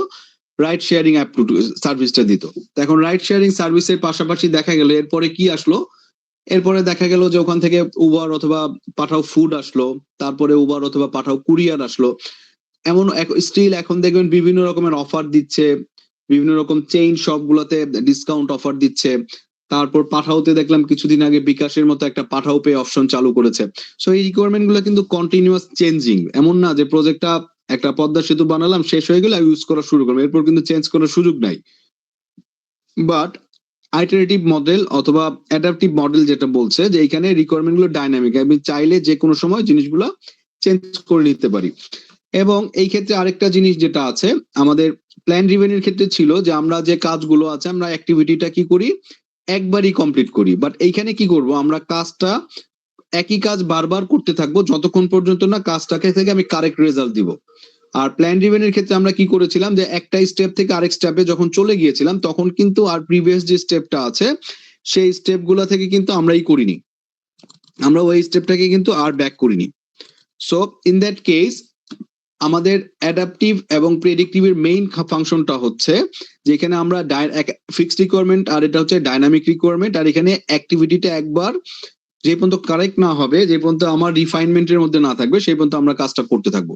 রাইড শেয়ারিং অ্যাপ সার্ভিসটা দিত। তো এখন রাইড শেয়ারিং সার্ভিসের পাশাপাশি দেখা গেল এরপরে কি আসলো, এরপরে দেখা গেল যে ওখান থেকে উবার অথবা পাঠাও ফুড আসলো, তারপরে উবার অথবা পাঠাও কুরিয়ার আসলো। এমন স্টিল এখন দেখবেন বিভিন্ন রকমের অফার দিচ্ছে, বিভিন্ন রকম চেইন শপ গুলোতে ডিসকাউন্ট অফার দিচ্ছে। তারপর পাঠাওতে দেখলাম কিছুদিন আগে বিকাশের মতো একটা পাঠাও পে অপশন চালু করেছে। সো এই রিকোয়ারমেন্ট গুলো কিন্তু কন্টিনিউয়াস চেঞ্জিং, এমন না যে প্রজেক্টটা একটা পদ্মা সেতু বানালাম শেষ হয়ে গেলে ইউজ করা শুরু করবো, এরপর কিন্তু চেঞ্জ করার সুযোগ নাই। বাট আইটারেটিভ মডেল অথবা অ্যাডাপটিভ মডেল যেটা বলছে যে এখানে রিকোয়ারমেন্ট গুলো ডাইনামিক, আমি চাইলে যে কোনো সময় জিনিসগুলো চেঞ্জ করে নিতে পারি। এবং এই ক্ষেত্রে আরেকটা জিনিস যেটা আছে আমাদের প্ল্যান ড্রিভেনের ক্ষেত্রে ছিল, যে আমরা যে কাজগুলো আছে আমরা অ্যাক্টিভিটিটা কি করি, একবারই কমপ্লিট করি। বাট এইখানে কি করব, আমরা কাজটা একই কাজ বারবার করতে থাকবো যতক্ষণ পর্যন্ত না কাজটাকে থেকে আমি কারেক্ট রেজাল্ট দিব। আর প্ল্যান ড্রিভেনের ক্ষেত্রে আমরা কি করেছিলাম, যে একটা স্টেপ থেকে আরেক স্টেপে যখন চলে গিয়েছিলাম তখন কিন্তু আর প্রিভিয়াস যে স্টেপটা আছে সেই স্টেপ গুলা থেকে কিন্তু আমরাই করিনি, আমরা ওই স্টেপটাকে কিন্তু আর ব্যাক করিনি। সো ইন দ্যাট কেস আমাদের অ্যাডাপটিভ এবং প্রেডিক্টিভের মেইন ফাংশনটা হচ্ছে যেখানে আমরা ফিক্সড রিকোয়ারমেন্ট আর এটা হচ্ছে ডাইনামিক রিকোয়ারমেন্ট, আর এখানে অ্যাক্টিভিটিটা একবার যে পর্যন্ত কারেক্ট না হবে, যে পর্যন্ত আমার রিফাইনমেন্টের মধ্যে না থাকবে সেই পর্যন্ত আমরা কাজটা করতে থাকবো।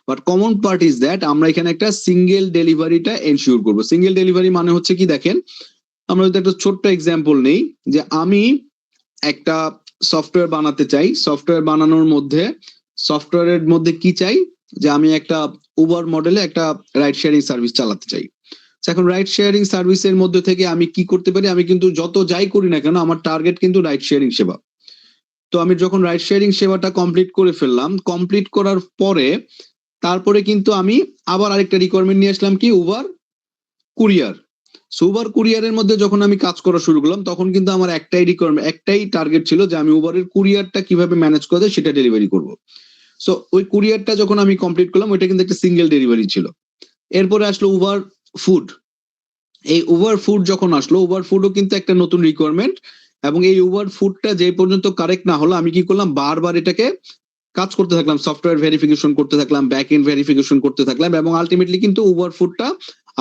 But common part is that আমরা এখানে একটা সিঙ্গেল ডেলিভারিটা এনশিওর করবো। সিঙ্গেল ডেলিভারি মানে হচ্ছে কি, দেখেন আমরা যদি একটা ছোট্ট এক্সাম্পল নেই, যে আমি একটা সফটওয়্যার বানাতে চাই, সফটওয়্যার বানানোর মধ্যে সফটওয়্যারের মধ্যে কি চাই, যে আমি একটা উবার মডেলে একটা রাইড শেয়ারিং সার্ভিস চালাতে চাই। এখন রাইড শেয়ারিং সার্ভিসের মধ্যে থেকে আমি কি করতে পারি, আমি কিন্তু যত যাই করি না কেন আমার টার্গেট কিন্তু রাইড শেয়ারিং সেবা। তো আমি যখন রাইড শেয়ারিং সেবাটা কমপ্লিট করে ফেললাম, কমপ্লিট করার পরে তারপরে কিন্তু আমি আবার আরেকটা রিকোয়ারমেন্ট নিয়ে আসলাম, কি উবার কুরিয়ার। উবার কুরিয়ারের মধ্যে যখন আমি কাজ করা শুরু করলাম তখন কিন্তু আমার একটাই রিকোয়ারমেন্ট, একটাই টার্গেট ছিল, যে আমি উবারের কুরিয়ারটা কিভাবে ম্যানেজ করে সেটা ডেলিভারি করব। সো ওই কুরিয়ারটা যখন আমি কমপ্লিট করলাম ওইটা কিন্তু একটা সিঙ্গেল ডেলিভারি ছিল। এরপরে আসলো ওভার ফুড। এই ওভার ফুড যখন আসলো, ওভার ফুডও কিন্তু একটা নতুন রিকোয়ারমেন্ট, এবং এই ওভার ফুডটা যে পর্যন্ত কারেক্ট না হলো আমি কি করলাম, বারবার এটাকে কাজ করতে থাকলাম, সফটওয়্যার ভেরিফিকেশন করতে থাকলাম, ব্যাক এন্ড ভেরিফিকেশন করতে থাকলাম, এবং আলটিমেটলি কিন্তু ওভার ফুডটা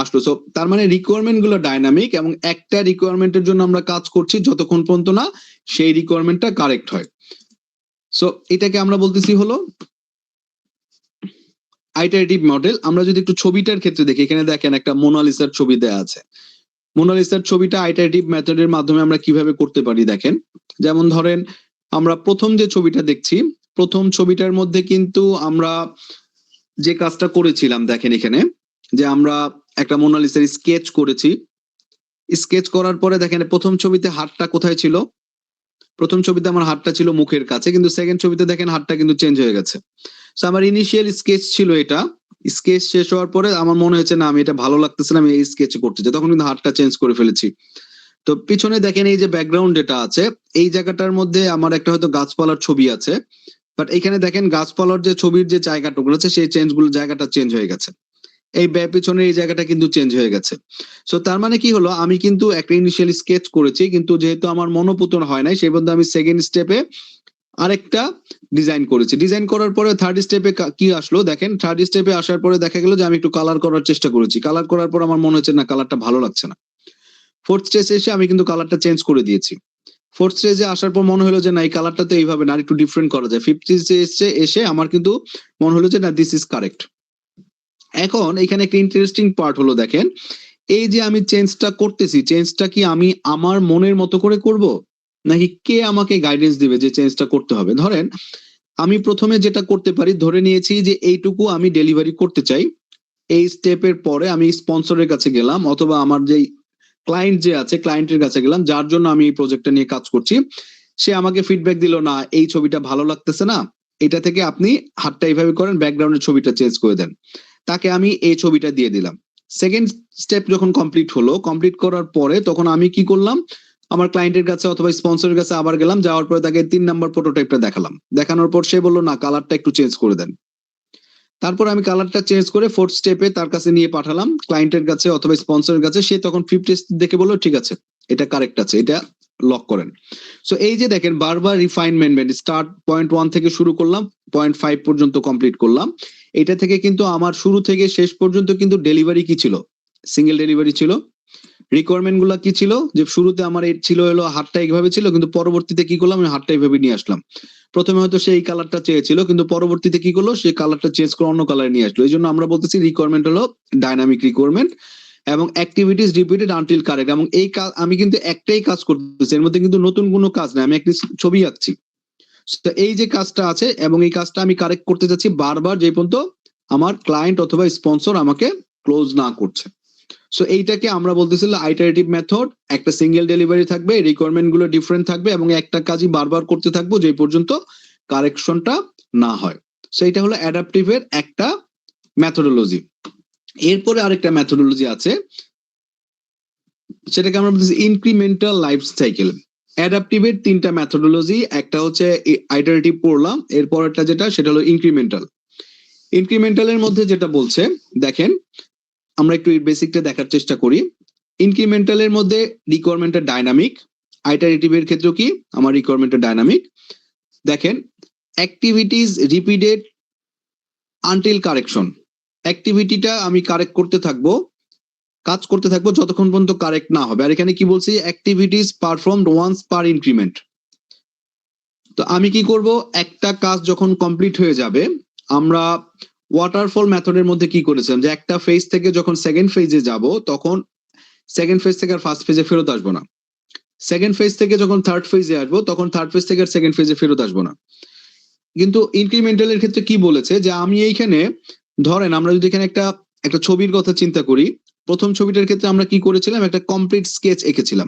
আসলো। সো তার মানে রিকোয়ারমেন্ট গুলো ডাইনামিক, এবং একটা রিকোয়ারমেন্টের জন্য আমরা কাজ করছি যতক্ষণ পর্যন্ত না সেই রিকোয়ারমেন্টটা কারেক্ট হয়। সো এটাকে আমরা বলতেছি হলো আইটারেটিভ মডেল। আমরা যদি একটু ছবিটার ক্ষেত্রে দেখি, এখানে দেখেন একটা মোনালিসার ছবি দেয়া আছে। মোনালিসার ছবিটা আইটারেটিভ মেথডের মাধ্যমে আমরা কিভাবে করতে পারি দেখেন। যেমন ধরেন আমরা প্রথম যে ছবিটা দেখছি, প্রথম ছবিটার মধ্যে কিন্তু আমরা যে কাজটা করেছিলাম দেখেন এখানে, যে আমরা একটা মোনালিসার স্কেচ করেছি। স্কেচ করার পরে দেখেন প্রথম ছবিতে হাতটা কোথায় ছিল, প্রথম ছবিতে আমার হাতটা ছিল মুখের কাছে, কিন্তু সেকেন্ড ছবিতে দেখেন হাতটা কিন্তু চেঞ্জ হয়ে গেছে। সো আমার ইনিশিয়াল স্কেচ ছিল এটা, স্কেচ শেষ হওয়ার পরে আমার মনে হয়েছে না আমি এটা ভালো লাগতেছে না, আমি এই স্কেচ করতে চাই, তখন কিন্তু হাতটা চেঞ্জ করে ফেলেছি। তো পিছনে দেখেন এই যে ব্যাকগ্রাউন্ড যেটা আছে, এই জায়গাটার মধ্যে আমার একটা হয়তো গাছপালার ছবি আছে, বাট এখানে দেখেন গাছপালার যে ছবির যে জায়গাটুকু আছে সেই চেঞ্জগুলো, জায়গাটা চেঞ্জ হয়ে গেছে, এই পিছনের এই জায়গাটা কিন্তু চেঞ্জ হয়ে গেছে। সো তার মানে কি হলো, আমি কিন্তু একটা ইনিশিয়াল স্কেচ করেছি, কিন্তু যেহেতু আমার মনোপুতন হয় নাই সেই বন্ধু আমি সেকেন্ড স্টেপে আরেকটা ডিজাইন করেছি। ডিজাইন করার পরে থার্ড স্টেপে কি আসলো দেখেন, থার্ড স্টেপে আসার পরে দেখা গেল যে আমি একটু কালার করার চেষ্টা করেছি, কালার করার পর আমার মনে হচ্ছে না কালারটা ভালো লাগছে না। ফোর্থ স্টেজে এসে আমি কিন্তু কালারটা চেঞ্জ করে দিয়েছি। ফোর্থ স্টেজে আসার পর মনে হলো যে না এই কালারটা তো এইভাবে না, একটু ডিফারেন্ট করা যায়। ফিফথ স্টেজে এসে আমার কিন্তু মনে হলো যে না দিস ইজ কারেক্ট। এখন এখানে একটা ইন্টারেস্টিং পার্ট হলো দেখেন, এই যে আমি চেঞ্জটা করতেছি, চেঞ্জটা কি আমি আমার মনের মতো করে করব, নাকি কে আমাকে গাইডেন্স দিবে যে চেঞ্জটা করতে হবে। ধরেন আমি প্রথমে যেটা করতে পারি, ধরে নিয়েছি যে এইটুকু আমি ডেলিভারি করতে চাই, এই স্টেপের পরে আমি স্পন্সরের কাছে গেলাম, অথবা আমার যে ক্লায়েন্ট যে আছে ক্লায়েন্টের কাছে গেলাম, যার জন্য আমি এই প্রজেক্টটা নিয়ে কাজ করছি, সে আমাকে ফিডব্যাক দিল না এই ছবিটা ভালো লাগতেছে না, এটা থেকে আপনি হাতটা এইভাবে করেন, ব্যাকগ্রাউন্ডের ছবিটা চেঞ্জ করে দেন, তাকে আমি এই ছবিটা দিয়ে দিলাম। সেকেন্ড স্টেপ যখন কমপ্লিট হলো, কমপ্লিট করার পরে তখন আমি কি করলাম, আমার ক্লায়েন্টের কাছে অথবা স্পন্সরের কাছে আবার গেলাম, যাওয়ার পরে তাকে 3 নাম্বার প্রোটোটাইপটা দেখালাম, দেখানোর পর সে বললো না কালারটা একটু চেঞ্জ করে দেন। তারপর আমি কালারটা চেঞ্জ করে ফোর্থ স্টেপে তার কাছে নিয়ে পাঠালাম, ক্লায়েন্টের কাছে অথবা স্পন্সরের কাছে, সে তখন ফিফথ দেখে বললো ঠিক আছে এটা কারেক্ট আছে, এটা লক করেন। সো এই যে দেখেন বারবার রিফাইনমেন্ট, স্টার্ট পয়েন্ট 1 থেকে শুরু করলাম, পয়েন্ট 5 পর্যন্ত কমপ্লিট করলাম। এটা থেকে কিন্তু আমার শুরু থেকে শেষ পর্যন্ত কিন্তু ডেলিভারি কি ছিল, সিঙ্গেল ডেলিভারি ছিল। রিকোয়ারমেন্ট গুলা কি ছিল, যে শুরুতে আমার ছিল হলো হাতটা এইভাবে ছিল, কিন্তু পরবর্তীতে কি করলাম, আমি হাতটা এইভাবে নিয়ে আসলাম। প্রথমে হয়তো সে এই কালারটা চেয়েছিল, কিন্তু পরবর্তীতে কি করলো, সে কালারটা চেঞ্জ করে অন্য কালারে নিয়ে আসলো। এই জন্য আমরা বলতেছি রিকোয়ারমেন্ট হলো ডাইনামিক রিকোয়ারমেন্ট, এবং অ্যাক্টিভিটিস রিপিটেড আনটিল কারেক্ট। এবং এই কাজ আমি কিন্তু একটাই কাজ করতেছি, এর মধ্যে কিন্তু নতুন কোনো কাজ নাই, আমি একটি ছবি আঁকছি। তো এই যে কাজটা আছে, এবং এই কাজটা আমি কারেক্ট করতে যাচ্ছি বারবার, যে পর্যন্ত আমার ক্লায়েন্ট অথবা স্পন্সর আমাকে ক্লোজ না করছে। সো এইটাকে আমরা বলতেছিলাম আইটারেটিভ মেথড। একটা সিঙ্গেল ডেলিভারি থাকবে, রিকোয়ারমেন্ট গুলো ডিফারেন্ট থাকবে, এবং একটা কাজই বারবার করতে থাকবো যে পর্যন্ত কারেকশনটা না হয়। সো এটা হলো অ্যাডাপটিভের একটা মেথোডোলজি। এরপরে আরেকটা মেথোডোলজি আছে, সেটাকে আমরা বলতেছি ইনক্রিমেন্টাল লাইফ সাইকেল। অ্যাডাপটিভের 3টা মেথোডোলজি, একটা হচ্ছে আইটারেটিভ পড়লাম, এরপর একটা যেটা সেটা হলো ইনক্রিমেন্টাল। ইনক্রিমেন্টালের মধ্যে যেটা বলছে দেখেন, আমরা একটু বেসিকটা দেখার চেষ্টা করি। ইনক্রিমেন্টালের মধ্যে রিকোয়ারমেন্টের ডাইনামিক, আইটারেটিভের ক্ষেত্রে কি আমার রিকোয়ারমেন্টের ডাইনামিক। দেখেন অ্যাক্টিভিটিস রিপিটেড আনটিল কারেকশন, অ্যাক্টিভিটিটা আমি কারেক্ট করতে থাকবো, কাজ করতে থাকবো যতক্ষণ পর্যন্ত কারেক্ট না হবে। আর এখানে কি বলছি, অ্যাক্টিভিটিস পারফর্মড ওয়ান্স পার ইনক্রিমেন্ট। তো আমি কি করব, একটা কাজ যখন কমপ্লিট হয়ে যাবে, আমরা ওয়াটারফল মেথডের মধ্যে কি করেছিলাম, যে একটা ফেজ থেকে যখন সেকেন্ড ফেজে যাব, তখন সেকেন্ড ফেজ থেকে আর ফার্স্ট ফেজে ফেরত আসবো না। সেকেন্ড ফেজ থেকে যখন থার্ড ফেজে আসবো, তখন থার্ড ফেজ থেকে আর সেকেন্ড ফেজে ফেরত আসবো না। কিন্তু ইনক্রিমেন্টালের ক্ষেত্রে কি বলেছে, যে আমি এইখানে ধরেন আমরা যদি এখানে একটা একটা ছবির কথা চিন্তা করি, প্রথম ছবিটার ক্ষেত্রে আমরা কি করেছিলাম, একটা কমপ্লিট স্কেচ এঁকেছিলাম,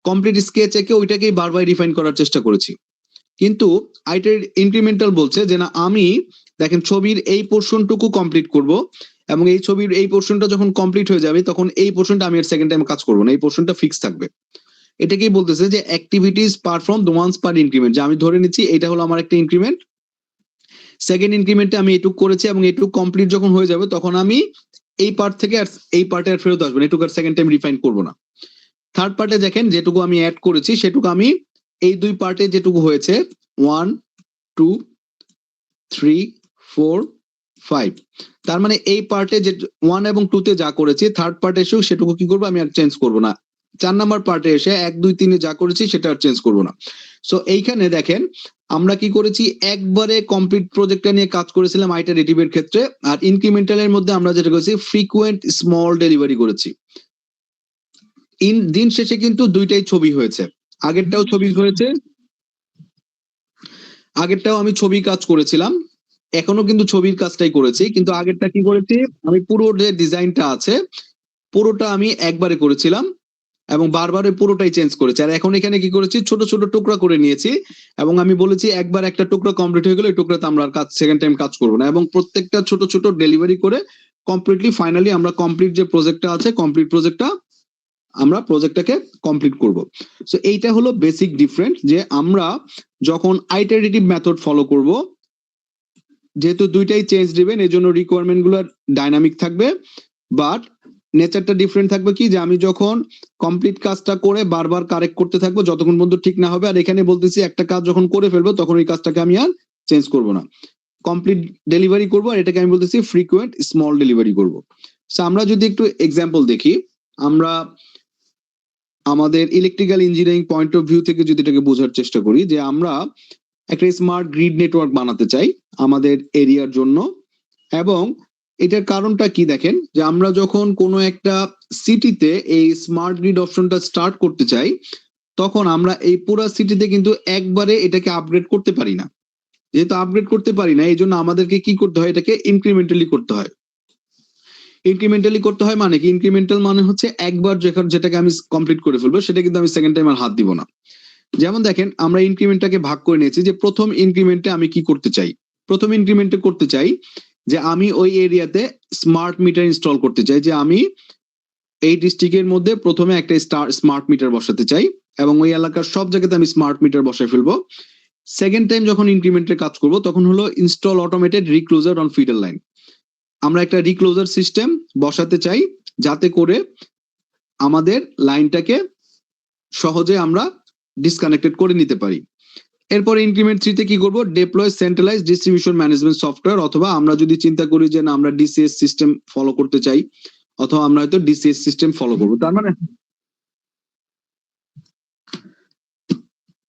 কমপ্লিট স্কেচ এঁকে ওইটাকেই বারবার রিফাইন করার চেষ্টা করেছি। কিন্তু ইনক্রিমেন্টাল বলছে যে না, আমি দেখেন ছবির এই পোর্শনটুকু কমপ্লিট করব, এবং এই ছবির এই পোর্শনটা যখন কমপ্লিট হয়ে যাবে, তখন এই পোর্শনটা আমি আর সেকেন্ড টাইম কাজ করবো না, এই পোর্শনটা ফিক্স থাকবে। এটাকেই বলতেছে যে অ্যাক্টিভিটিস পারফর্ম ওয়ান্স পার ইনক্রিমেন্ট, যে আমি ধরে নিচ্ছি এটা হলো আমার একটা ইনক্রিমেন্ট, সেকেন্ড ইনক্রিমেন্টে আমি এটুক করেছি, এবং এটুক কমপ্লিট যখন হয়ে যাবে তখন আমি এই পার্ট থেকে আর এই পার্টে আর ফেরত আসবে না, এটুকু আর সেকেন্ড টাইম রিফাইন করবো না। থার্ড পার্টে দেখেন যেটুকু আমি অ্যাড করেছি সেটুকু আমি এই দুই পার্টে যেটুকু হয়েছে 1 2 3 4 5, তার মানে এই পার্টে যে 1 এবং 2 তে যা করেছি থার্ড পার্টে এসেও সেটুকু কি করবো আমি আর চেঞ্জ করবো না। 4 নাম্বার পার্টে এসে 1 2 3 এ যা করেছি সেটা আর চেঞ্জ করবো না। সো এইখানে দেখেন আমরা কি করেছি, একবারে কমপ্লিট প্রজেক্টটা নিয়ে কাজ করেছিলাম আইটারেটিভের ক্ষেত্রে, আর ইনক্রিমেন্টালের মধ্যে আমরা যেটা করেছি ফ্রিকুয়েন্ট স্মল ডেলিভারি করেছি। দিন শেষে কিন্তু দুইটাই ছবি হয়েছে, আগেরটাও ছবি হয়েছে, আগেরটাও আমি ছবি কাজ করেছিলাম, এখনো কিন্তু ছবির কাজটাই করেছি, কিন্তু আগেরটা কি করেছি আমি পুরো যে ডিজাইনটা আছে পুরোটা আমি একবারে করেছিলাম এবং বারবার পুরোটাই চেঞ্জ করেছি। আর এখন এখানে কি করেছি, ছোট ছোট টুকরা করে নিয়েছি এবং আমি বলেছি একবার একটা টুকরা কমপ্লিট হয়ে গেলে ওই টুকরাতে আমরা আর কাজ সেকেন্ড টাইম কাজ করবো না, এবং প্রত্যেকটা ছোট ছোট ডেলিভারি করে কমপ্লিটলি ফাইনালি আমরা কমপ্লিট যে প্রজেক্টটা আছে কমপ্লিট প্রজেক্টটা আমরা প্রজেক্টটাকে কমপ্লিট করব। সো এইটা হলো বেসিক ডিফারেন্স, যে আমরা যখন আইটারেটিভ মেথড ফলো করব, যেহেতু দুইটাই চেঞ্জ দিবেন এই জন্য রিকোয়ারমেন্ট গুলো ডাইনামিক থাকবে, বাট নেচারটা ডিফারেন্ট থাকবে কি, যে আমি যখন কমপ্লিট কাজটা করে বারবার কারেক্ট করতে থাকবো যতক্ষণ পর্যন্ত ঠিক না হবে, আর এখানে বলতেছি একটা কাজ যখন করে ফেলবো তখন ওই কাজটাকে আমি আর চেঞ্জ করব না, কমপ্লিট ডেলিভারি করবো, আর এটাকে আমি বলতেছি ফ্রিকুয়েন্ট স্মল ডেলিভারি করব। সো আমরা যদি একটু এক্সাম্পল দেখি, আমরা আমাদের electrical engineering point of view থেকে যদি এটাকে বোঝার চেষ্টা করি, যে আমরা একটা স্মার্ট গ্রিড নেটওয়ার্ক বানাতে চাই আমাদের এরিয়ার জন্য, এবং এটার কারণটা কি দেখেন, যে আমরা যখন কোনো একটা সিটিতে এই স্মার্ট গ্রিড অপশনটা স্টার্ট করতে চাই তখন আমরা এই পুরো সিটিতে কিন্তু একবারে এটাকে আপগ্রেড করতে পারি না, যেহেতু আপগ্রেড করতে পারি না এই জন্য আমাদেরকে কি করতে হয়, এটাকে ইনক্রিমেন্টালি করতে হয়। ইনক্রিমেন্টালি করতে হয় মানে কি, ইনক্রিমেন্টাল মানে হচ্ছে একবার যেটাকে আমি কমপ্লিট করে ফেলবো সেটা কিন্তু আমি সেকেন্ড টাইম আর হাত দিব না। যেমন দেখেন আমরা ইনক্রিমেন্টটাকে ভাগ করে নিয়েছি, যে প্রথম ইনক্রিমেন্টে আমি কি করতে চাই, প্রথম ইনক্রিমেন্টে করতে চাই যে আমি ওই এরিয়াতে স্মার্ট মিটার ইনস্টল করতে চাই, যে আমি এই ডিস্ট্রিক্টের মধ্যে প্রথমে একটা স্মার্ট মিটার বসাতে চাই এবং ওই এলাকার সব জায়গাতে আমি স্মার্ট মিটার বসাই ফেলবো। সেকেন্ড টাইম যখন ইনক্রিমেন্টের কাজ করব তখন হলো install automated recloser on feeder line, আমরা একটা রিক্লোজার সিস্টেম বসাতে চাই যাতে করে আমাদের লাইনটাকে সহজে আমরা ডিসকানেক্টেড করে নিতে পারি। এরপর ইনক্রিমেন্ট 3 তে কি করব, deploy centralise distribution management software, অথবা আমরা যদি চিন্তা করি যে না আমরা ডিসিএস সিস্টেম ফলো করতে চাই, অথবা আমরা হয়তো ডিসিএস সিস্টেম ফলো করব। তার মানে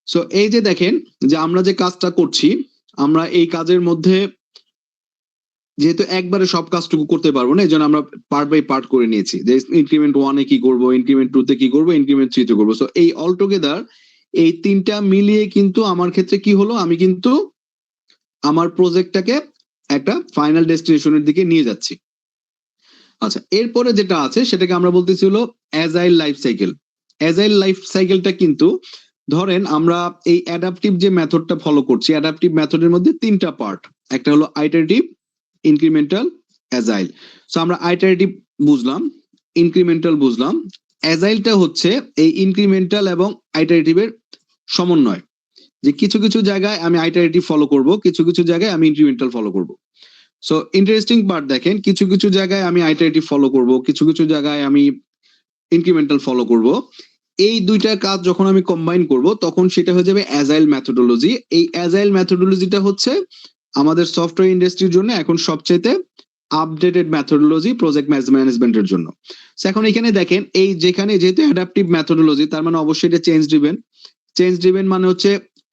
সো এই যে দেখেন যে আমরা যে কাজটা করছি, আমরা এই কাজের মধ্যে যেহেতু একবারে সব কাজটুকু করতে পারবো না এই জন্য আমরা পার্ট বাই পার্ট করে নিয়েছি, যে ইনক্রিমেন্ট 1 এ কি করব, ইনক্রিমেন্ট 2 তে কি করব, ইনক্রিমেন্ট 3 তে করবো। সো এই অল টুগেদার এই তিনটা মিলিয়ে কিন্তু আমার ক্ষেত্রে কি হলো, আমি কিন্তু আমার প্রজেক্টটাকে একটা ফাইনাল ডেস্টিনেশনের দিকে নিয়ে যাচ্ছি। আচ্ছা, এরপরে যেটা আছে সেটাকে আমরা বলতেছি হলো agile life cycle. Agile life সাইকেলটা কিন্তু ধরেন আমরা এই অ্যাডাপটিভ যে মেথডটা ফলো করছি, অ্যাডাপটিভ মেথডের মধ্যে তিনটা পার্ট, একটা হলো আইটারেটিভ, ইনক্রিমেন্টাল, অ্যাজাইল। সো আমরা আইটারেটিভ বুঝলাম, ইনক্রিমেন্টাল বুঝলাম, অ্যাজাইলটা হচ্ছে এই ইনক্রিমেন্টাল এবং আইটারেটিভের সমন্বয়, যে কিছু কিছু জায়গায় আমি আইটারেটিভ ফলো করব, কিছু কিছু জায়গায় আমি ইনক্রিমেন্টাল ফলো করব। সো ইন্টারেস্টিং পার্ট দেখেন, কিছু কিছু জায়গায় আমি আইটারেটিভ ফলো করব, কিছু কিছু জায়গায় আমি ইনক্রিমেন্টাল ফলো করব। এই দুইটা কাজ যখন আমি কম্বাইন করব তখন সেটা হয়ে যাবে অ্যাজাইল মেথোডোলজি। এই অ্যাজাইল মেথোডোলজিটা হচ্ছে আমাদের সফটওয়্যার ইন্ডাস্ট্রির জন্য এখন সবচেয়ে আপডেটেড মেথোডোলজি প্রজেক্ট ম্যানেজমেন্টের জন্য। এখন এখানে দেখেন এই যেখানে যেহেতু অ্যাডাপটিভ মেথোডোলজি তার মানে অবশ্যই এটা চেঞ্জ ড্রিভেন মানে হচ্ছে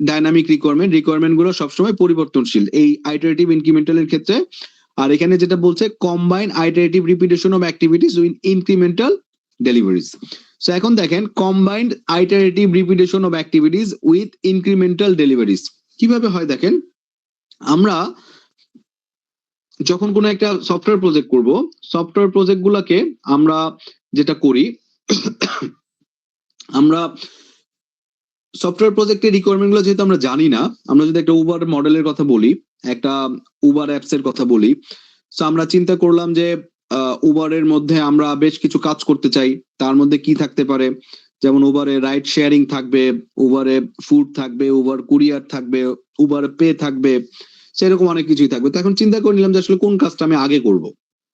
ডাইনামিক রিকোয়ারমেন্ট গুলো সবসময় পরিবর্তনশীল এই আইটারেটিভ ইনক্রিমেন্টালের ক্ষেত্রে। আর এখানে যেটা বলছে combine iterative repetition of activities with incremental deliveries. So এখন দেখেন combined iterative repetition of activities with incremental deliveries কিভাবে হয় দেখেন, আমরা যখন কোনো একটা সফটওয়্যার প্রজেক্ট করব, সফটওয়্যার প্রজেক্ট গুলাকে আমরা যেটা করি আমরা সফটওয়্যার প্রজেক্টের রিকোয়ারমেন্ট গুলো যেহেতু আমরা জানি না, আমরা যদি একটা উবার মডেলের কথা বলি, একটা উবার অ্যাপস এর কথা বলি, সো আমরা চিন্তা করলাম যে উবারের মধ্যে আমরা বেশ কিছু কাজ করতে চাই, তার মধ্যে কি থাকতে পারে, যেমন উবারে রাইড শেয়ারিং থাকবে, উবারে ফুড থাকবে, উবার কুরিয়ার থাকবে, উবার পে থাকবে, সেরকম অনেক কিছুই থাকবে। তো এখন চিন্তা করে নিলাম যে আসলে কোন কাজটা আমি আগে করব,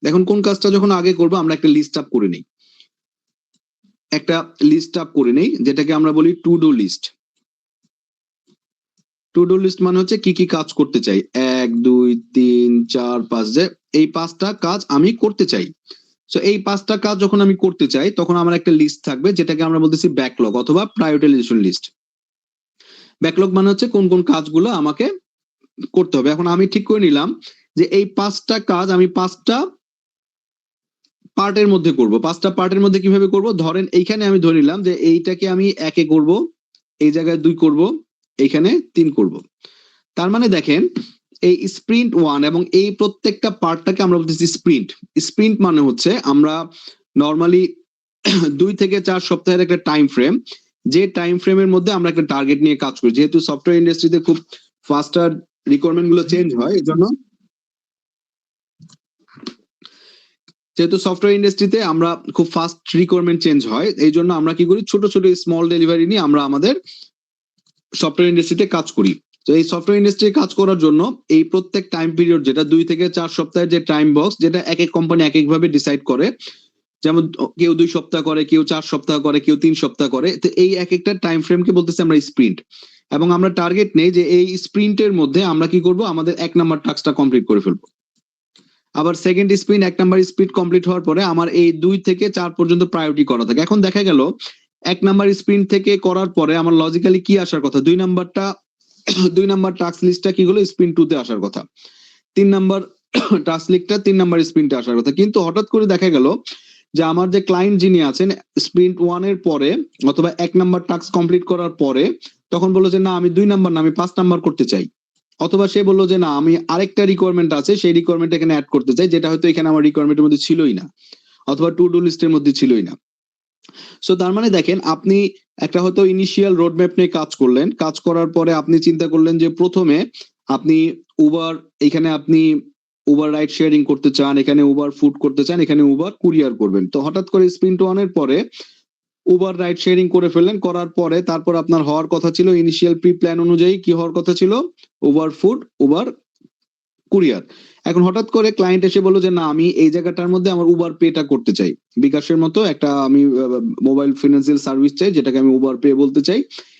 এখন কোন কাজটা যখন আগে করবো আমরা একটা লিস্ট আপ করে নেই, যেটাকে আমরা বলি to do list. To do list মানে হচ্ছে কি কি কাজ করতে চাই, 1 2 3 4 5, যে এই 5টা কাজ আমি করতে চাই। সো এই 5টা কাজ যখন আমি করতে চাই তখন আমার একটা লিস্ট থাকবে যেটাকে আমরা বলতেছি ব্যাকলগ অথবা প্রায়োরিটাইজেশন লিস্ট। ব্যাকলগ মানে হচ্ছে কোন কোন কাজগুলো আমাকে করতে হবে। এখন আমি ঠিক করে নিলাম যে এই 5টা কাজ আমি 5টা পার্টের মধ্যে করব। 5টা পার্টের মধ্যে কিভাবে করব, ধরেন এইখানে আমি ধরে নিলাম যে এইটাকে আমি 1 এ করব, এই জায়গায় 2 করব, এইখানে 3 করব। তার মানে দেখেন এই স্প্রিন্ট 1 এবং এই প্রত্যেকটা পার্টটাকে আমরা বলতেছি স্প্রিন্ট। স্প্রিন্ট মানে হচ্ছে আমরা নরমালি 2 থেকে 4 সপ্তাহের একটা টাইম ফ্রেম, যে টাইম ফ্রেমের মধ্যে আমরা একটা টার্গেট নিয়ে কাজ করি। যেহেতু সফটওয়্যার ইন্ডাস্ট্রিতে খুব ফাস্টার রিকোয়ারমেন্ট গুলো চেঞ্জ হয়, যেহেতু সফটওয়্যার ইন্ডাস্ট্রিতে আমরা খুব ফাস্ট রিকোয়ারমেন্ট চেঞ্জ হয়, এই জন্য আমরা কি করি, ছোট ছোট স্মল ডেলিভারি নিয়ে আমরা আমাদের সফটওয়্যার ইন্ডাস্ট্রিতে কাজ করি। তো এই সফটওয়্যার ইন্ডাস্ট্রি কাজ করার জন্য এই প্রত্যেক টাইম পিরিয়ড যেটা 2 থেকে 4 সপ্তাহের যে টাইম বক্স, যেটা এক এক কোম্পানি এক এক ভাবে ডিসাইড করে, যেমন কেউ 2 সপ্তাহ করে, কেউ 4 সপ্তাহ করে, কেউ 3 সপ্তাহ করে। তো এই এক একটা টাইম ফ্রেমকে বলতেছি আমরা স্প্রিন্ট, এবং আমরা টার্গেট নেই যে এই স্প্রিন্টের মধ্যে আমরা কি করব, আমাদের 1 নাম্বার টাস্কটা কমপ্লিট করে ফেলবো। আবার second sprint 1 number sprint complete হওয়ার পরে আমার এই 2 থেকে 4 পর্যন্ত প্রায়োরিটি করা থাকে। এখন দেখা গেল 1 নাম্বার স্প্রিন্ট থেকে করার পরে আমার লজিক্যালি কি আসার কথা, 2 নাম্বার টাস্ক লিস্টটা কি হলো, স্প্রিন্ট 2 তে আসার কথা। 3 নাম্বার টাস্ক লিস্টটা 3 নাম্বার স্প্রিন্টে আসার কথা। কিন্তু হঠাৎ করে দেখা গেল যে আমার যে ক্লায়েন্ট যিনি আছেন স্প্রিন্ট 1 এর পরে অথবা 1 নাম্বার টাস্ক কমপ্লিট করার পরে তখন বললো যে না আমি 2 নাম্বার না, আমি 5 নাম্বার করতে চাই। অথবা সে বললো যে না আমি আরেকটা রিকোয়ারমেন্ট আছে, সেই রিকোয়ারমেন্ট এখানে অ্যাড করতে চাই, যেটা হয়তো এখানে আমার রিকোয়ারমেন্টের মধ্যে ছিলই না, অথবা টু ডু লিস্টের মধ্যে ছিলই না। সো তার মানে দেখেন আপনি একটা হয়তো ইনিশিয়াল রোডম্যাপ নিয়ে কাজ করলেন, কাজ করার পরে আপনি চিন্তা করলেন যে প্রথমে আপনি উবার, এখানে আপনি উবার রাইড শেয়ারিং করতে চান, এখানে উবার ফুড করতে চান, এখানে উবার কুরিয়ার করবেন। তো হঠাৎ করে স্প্রিন্ট 1 এর পরে উবার রাইড শেয়ারিং করে ফেললেন, করার পরে তারপর আপনার হওয়ার কথা ছিল ইনিশিয়াল প্রি প্ল্যান অনুযায়ী কি হওয়ার কথা ছিল, উবার ফুড, উবার কুরিয়ার। এখন হঠাৎ করে ক্লায়েন্ট এসে বললো যে না আমি এই জায়গাটার মধ্যে আমার উবার পেটা করতে চাই, বিকাশের মতো একটা আমি মোবাইল ফিনান্সিয়াল সার্ভিস চাই, যেটাকে আমি উবার পে বলতে চাই,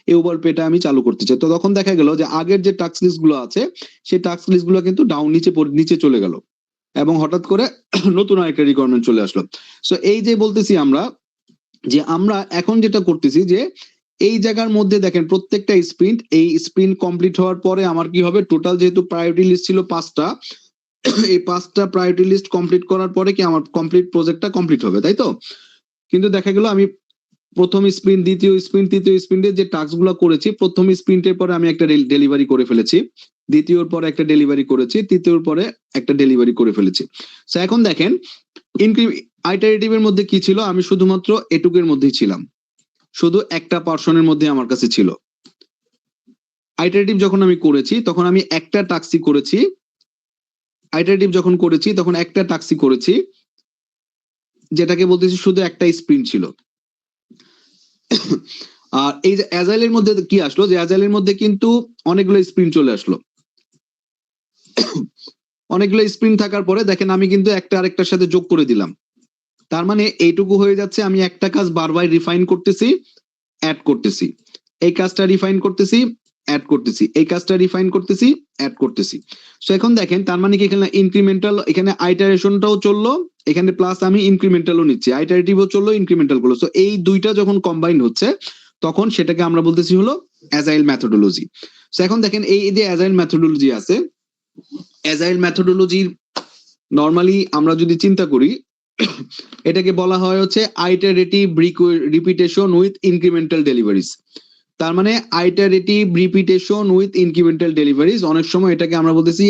এই উবার পেটা আমি চালু করতে চাই। তো তখন দেখা গেল যে আগের যে টাস্ক লিস্ট গুলো আছে সেই টাস্ক লিস্ট গুলো কিন্তু ডাউন নিচে চলে গেল, এবং হঠাৎ করে নতুন আরেকটা রিকোয়ারমেন্ট চলে আসলো। সো এই যে বলতেছি আমরা যে আমরা এখন যেটা করতেছি যে এই জায়গার মধ্যে দেখেন প্রত্যেকটা স্প্রিন্ট, এই স্প্রিন্ট কমপ্লিট হওয়ার পরে আমার কি হবে, টোটাল যেহেতু প্রায়োরিটি লিস্ট ছিল 5টা, এই 5টা প্রায়োরিটি লিস্ট কমপ্লিট করার পরে কি আমার কমপ্লিট প্রজেক্টটা কমপ্লিট হবে, তাই তো? কিন্তু দেখা গেল আমি প্রথম স্প্রিন্ট, দ্বিতীয় স্প্রিন্ট, তৃতীয় স্প্রিন্টে যে টাস্কগুলো করেছি, প্রথম স্প্রিন্টের পরে আমি একটা ডেলিভারি করে ফেলেছি, দ্বিতীয়র পরে একটা ডেলিভারি করেছি, তৃতীয়র পরে একটা ডেলিভারি করে ফেলেছি। সো এখন দেখেন আইটারেটিভের মধ্যে কি ছিল, আমি শুধুমাত্র এটুকের মধ্যেই ছিলাম, শুধু একটা পার্সনের মধ্যে আমার কাছে ছিল। আইটারেটিভ যখন আমি করেছি তখন আমি একটা টাস্কই করেছি, আইটারেটিভ যখন করেছি তখন একটা টাস্কই করেছি, যেটাকে বলতেছি শুধু একটা স্প্রিন্ট ছিল। আর এই যে অ্যাজাইলের মধ্যে কি আসলো, যে অ্যাজাইলের মধ্যে কিন্তু অনেকগুলো স্প্রিন্ট চলে আসলো। অনেকগুলো স্প্রিন্ট থাকার পরে দেখেন আমি কিন্তু একটা আরেকটার সাথে যোগ করে দিলাম। তার মানে এইটুকু হয়ে যাচ্ছে আমি একটা কাজ বারবার রিফাইন করতেছি, অ্যাড করতেছি, এই কাজটা রিফাইন করতেছি, অ্যাড করতেছি, এই কাজটা রিফাইন করতেছি, অ্যাড করতেছি। সো এখন দেখেন তার মানে কি এখানে ইনক্রিমেন্টাল, এখানে আইটারেশনটাও চললো, এখানে প্লাস আমি ইনক্রিমেন্টালও নিচ্ছি, আইটারেটিভও চললো, ইনক্রিমেন্টাল গুলো। সো এই দুইটা যখন কম্বাইন হচ্ছে তখন সেটাকে আমরা বলতেছি হলো অ্যাজাইল মেথোডোলজি। সো এখন দেখেন এই যে অ্যাজাইল মেথোডোলজি আছে, অ্যাজাইল মেথোডোলজির নরমালি আমরা যদি চিন্তা করি এটাকে বলা হয় হচ্ছে আইটারেটিভ রিপিটেশন উইথ ইনক্রিমেন্টাল ডেলিভারিজ। তার মানে আইটারেটিভ রিপিটেশন উইথ ইনক্রিমেন্টাল ডেলিভারিজ, অনেক সময় এটাকে আমরা বলতেছি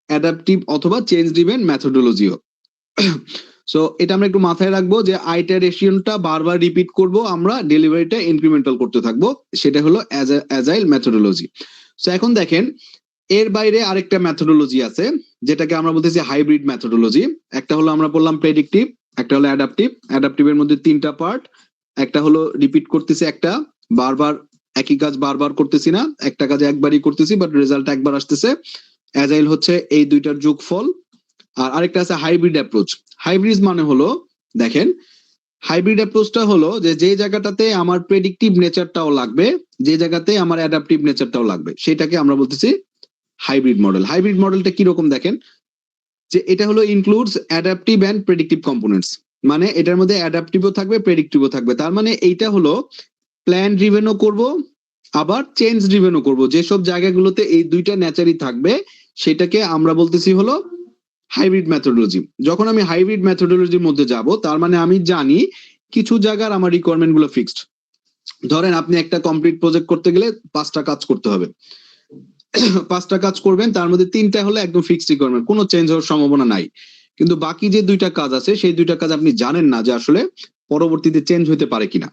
অ্যাডাপটিভ অথবা চেঞ্জ ড্রিভেন মেথোডোলজিও। সো এটা আমরা একটু মাথায় রাখবো যে আইটারেশনটা বারবার রিপিট করব, আমরা ডেলিভারিটা ইনক্রিমেন্টাল করতে থাকবো, সেটা হলো অ্যাজাইল মেথোডোলজি। সো এখন দেখেন এর বাইরে আরেকটা মেথোডোলজি আছে যেটাকে আমরা বলতেছি হাইব্রিড মেথোডোলজি। একটা হলো আমরা বললাম প্রেডিক্টিভ, একটা হলো অ্যাডাপটিভ। অ্যাডাপটিভের মধ্যে 3টা পার্ট, একটা হলো রিপিট করতেছি, একটা বারবার একই কাজ বারবার করতেছি না, একটা কাজ একবারই করতেছি বাট রেজাল্ট একবার আসতেছে। অ্যাজাইল হচ্ছে এই দুইটার যোগফল, আর আরেকটা আছে হাইব্রিড অ্যাপ্রোচ। হাইব্রিড মানে হলো, দেখেন হাইব্রিড অ্যাপ্রোচটা হলো যে জায়গাটাতে আমার প্রেডিক্টিভ নেচারটাও লাগবে, যে জায়গাতে আমার অ্যাডাপটিভ নেচারটাও লাগবে, সেটাকে আমরা বলতেছি হাইব্রিড মডেল। হাইব্রিড মডেলটা কিরকম দেখেন, যে এটা হলো includes adaptive and predictive components, মানে এটার মধ্যে অ্যাডাপটিভও থাকবে প্রেডিক্টিভও থাকবে। তার মানে এইটা হলো প্ল্যান ড্রিভেনও করব, আবার চেঞ্জ ড্রিভেনও করব। যেসব জায়গাগুলোতে এই দুইটা নেচারই থাকবে সেটাকে আমরা বলতেছি হলো হাইব্রিড মেথোডোলজি। যখন আমি হাইব্রিড মেথোডোলজির মধ্যে যাব, তার মানে আমি জানি কিছু জায়গার আমার রিকোয়ারমেন্ট গুলো ফিক্সড। ধরেন আপনি একটা কমপ্লিট প্রজেক্ট করতে গেলে 5টা কাজ করতে হবে, 5টা কাজ করবেন, তার মধ্যে 3টা হলো একদম ফিক্সড রিকোয়ারমেন্ট, কোনো চেঞ্জ হওয়ার সম্ভাবনা নাই। কিন্তু বাকি যে 2টা কাজ আছে সেই 2টা কাজ আপনি জানেন না যে আসলে পরবর্তীতে চেঞ্জ হতে পারে কিনা,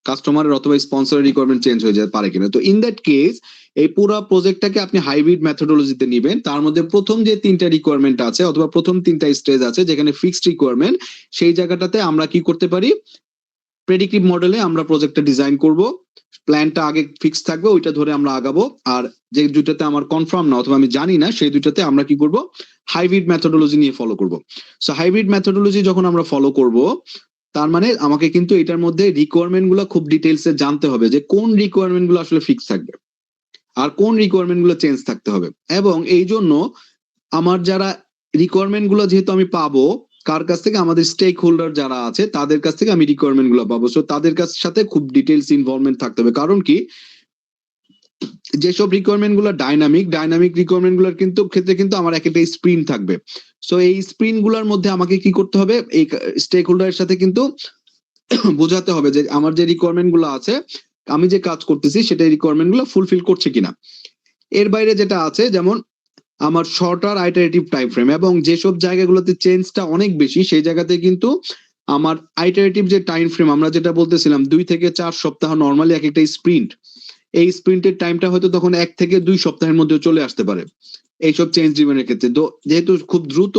কাস্টমারের অথবা স্পন্সরের রিকোয়ারমেন্ট চেঞ্জ হয়ে যেতে পারে কিনা। তো ইন দ্যাট কেস এই পুরো প্রজেক্টটাকে আপনি হাইব্রিড মেথোডোলজিতে নিবেন। তার মধ্যে প্রথম যে 3টা রিকোয়ারমেন্ট আছে অথবা প্রথম 3টা স্টেজ আছে যেখানে ফিক্সড রিকোয়ারমেন্ট, সেই জায়গাটাতে আমরা কি করতে পারি, প্রেডিক্টিভ মডেলে আমরা প্রজেক্টটা ডিজাইন করব, প্ল্যানটা আগে ফিক্স থাকবে, ওইটা ধরে আমরা আগাবো। আর যে দুইটাতে আমার কনফার্ম না অথবা আমি জানি না, সেই দুইটাতে আমরা কি করব, হাইব্রিড মেথোডোলজি নিয়ে ফলো করব। সো হাইব্রিড মেথোডোলজি যখন আমরা ফলো করব, তার মানে আমাকে কিন্তু এটার মধ্যে রিকোয়ারমেন্ট গুলো খুব ডিটেলসে জানতে হবে, যে কোন রিকোয়ারমেন্ট গুলো আসলে ফিক্স থাকবে আর কোন রিকোয়ারমেন্ট গুলো চেঞ্জ থাকতে হবে। এবং এই জন্য আমার যারা রিকোয়ারমেন্ট গুলো যেহেতু আমি পাবো কার কাছ থেকে, আমাদের স্টেক হোল্ডার যারা আছে তাদের কাছ থেকে আমি রিকোয়ারমেন্ট গুলো পাবো। সো তাদের সাথে খুব ডিটেলস ইনভলভমেন্ট থাকতে হবে। কারণ কি, যেসব রিকোয়ারমেন্ট গুলো ডাইনামিক রিকোয়ারমেন্ট গুলোর কিন্তু ক্ষেত্রে কিন্তু আমার একটা স্প্রিন্ট থাকবে। সো এই স্প্রিন্ট গুলোর মধ্যে আমাকে কি করতে হবে, এই স্টেক হোল্ডারের সাথে কিন্তু বোঝাতে হবে যে আমার যে রিকোয়ারমেন্ট গুলো আছে, আমি যে কাজ করতেছি সেটা রিকোয়ারমেন্ট গুলো ফুলফিল করছে কিনা। এর বাইরে যেটা আছে, যেমন আমার শর্টার আইটারেটিভ টাইম ফ্রেম, এবং যেসব জায়গাগুলোতে চেঞ্জটা অনেক বেশি সেই জায়গাতে কিন্তু আমার আইটারেটিভ যে টাইম ফ্রেম, আমরা যেটা বলতেছিলাম 2 থেকে 4 সপ্তাহ নর্মালি এক একটা স্প্রিন্ট, এই স্প্রিন্টের টাইমটা হয়তো তখন 1 থেকে 2 সপ্তাহের মধ্যে চলে আসতে পারে এইসব চেঞ্জ ড্রিভেনের ক্ষেত্রে। তো যেহেতু খুব দ্রুত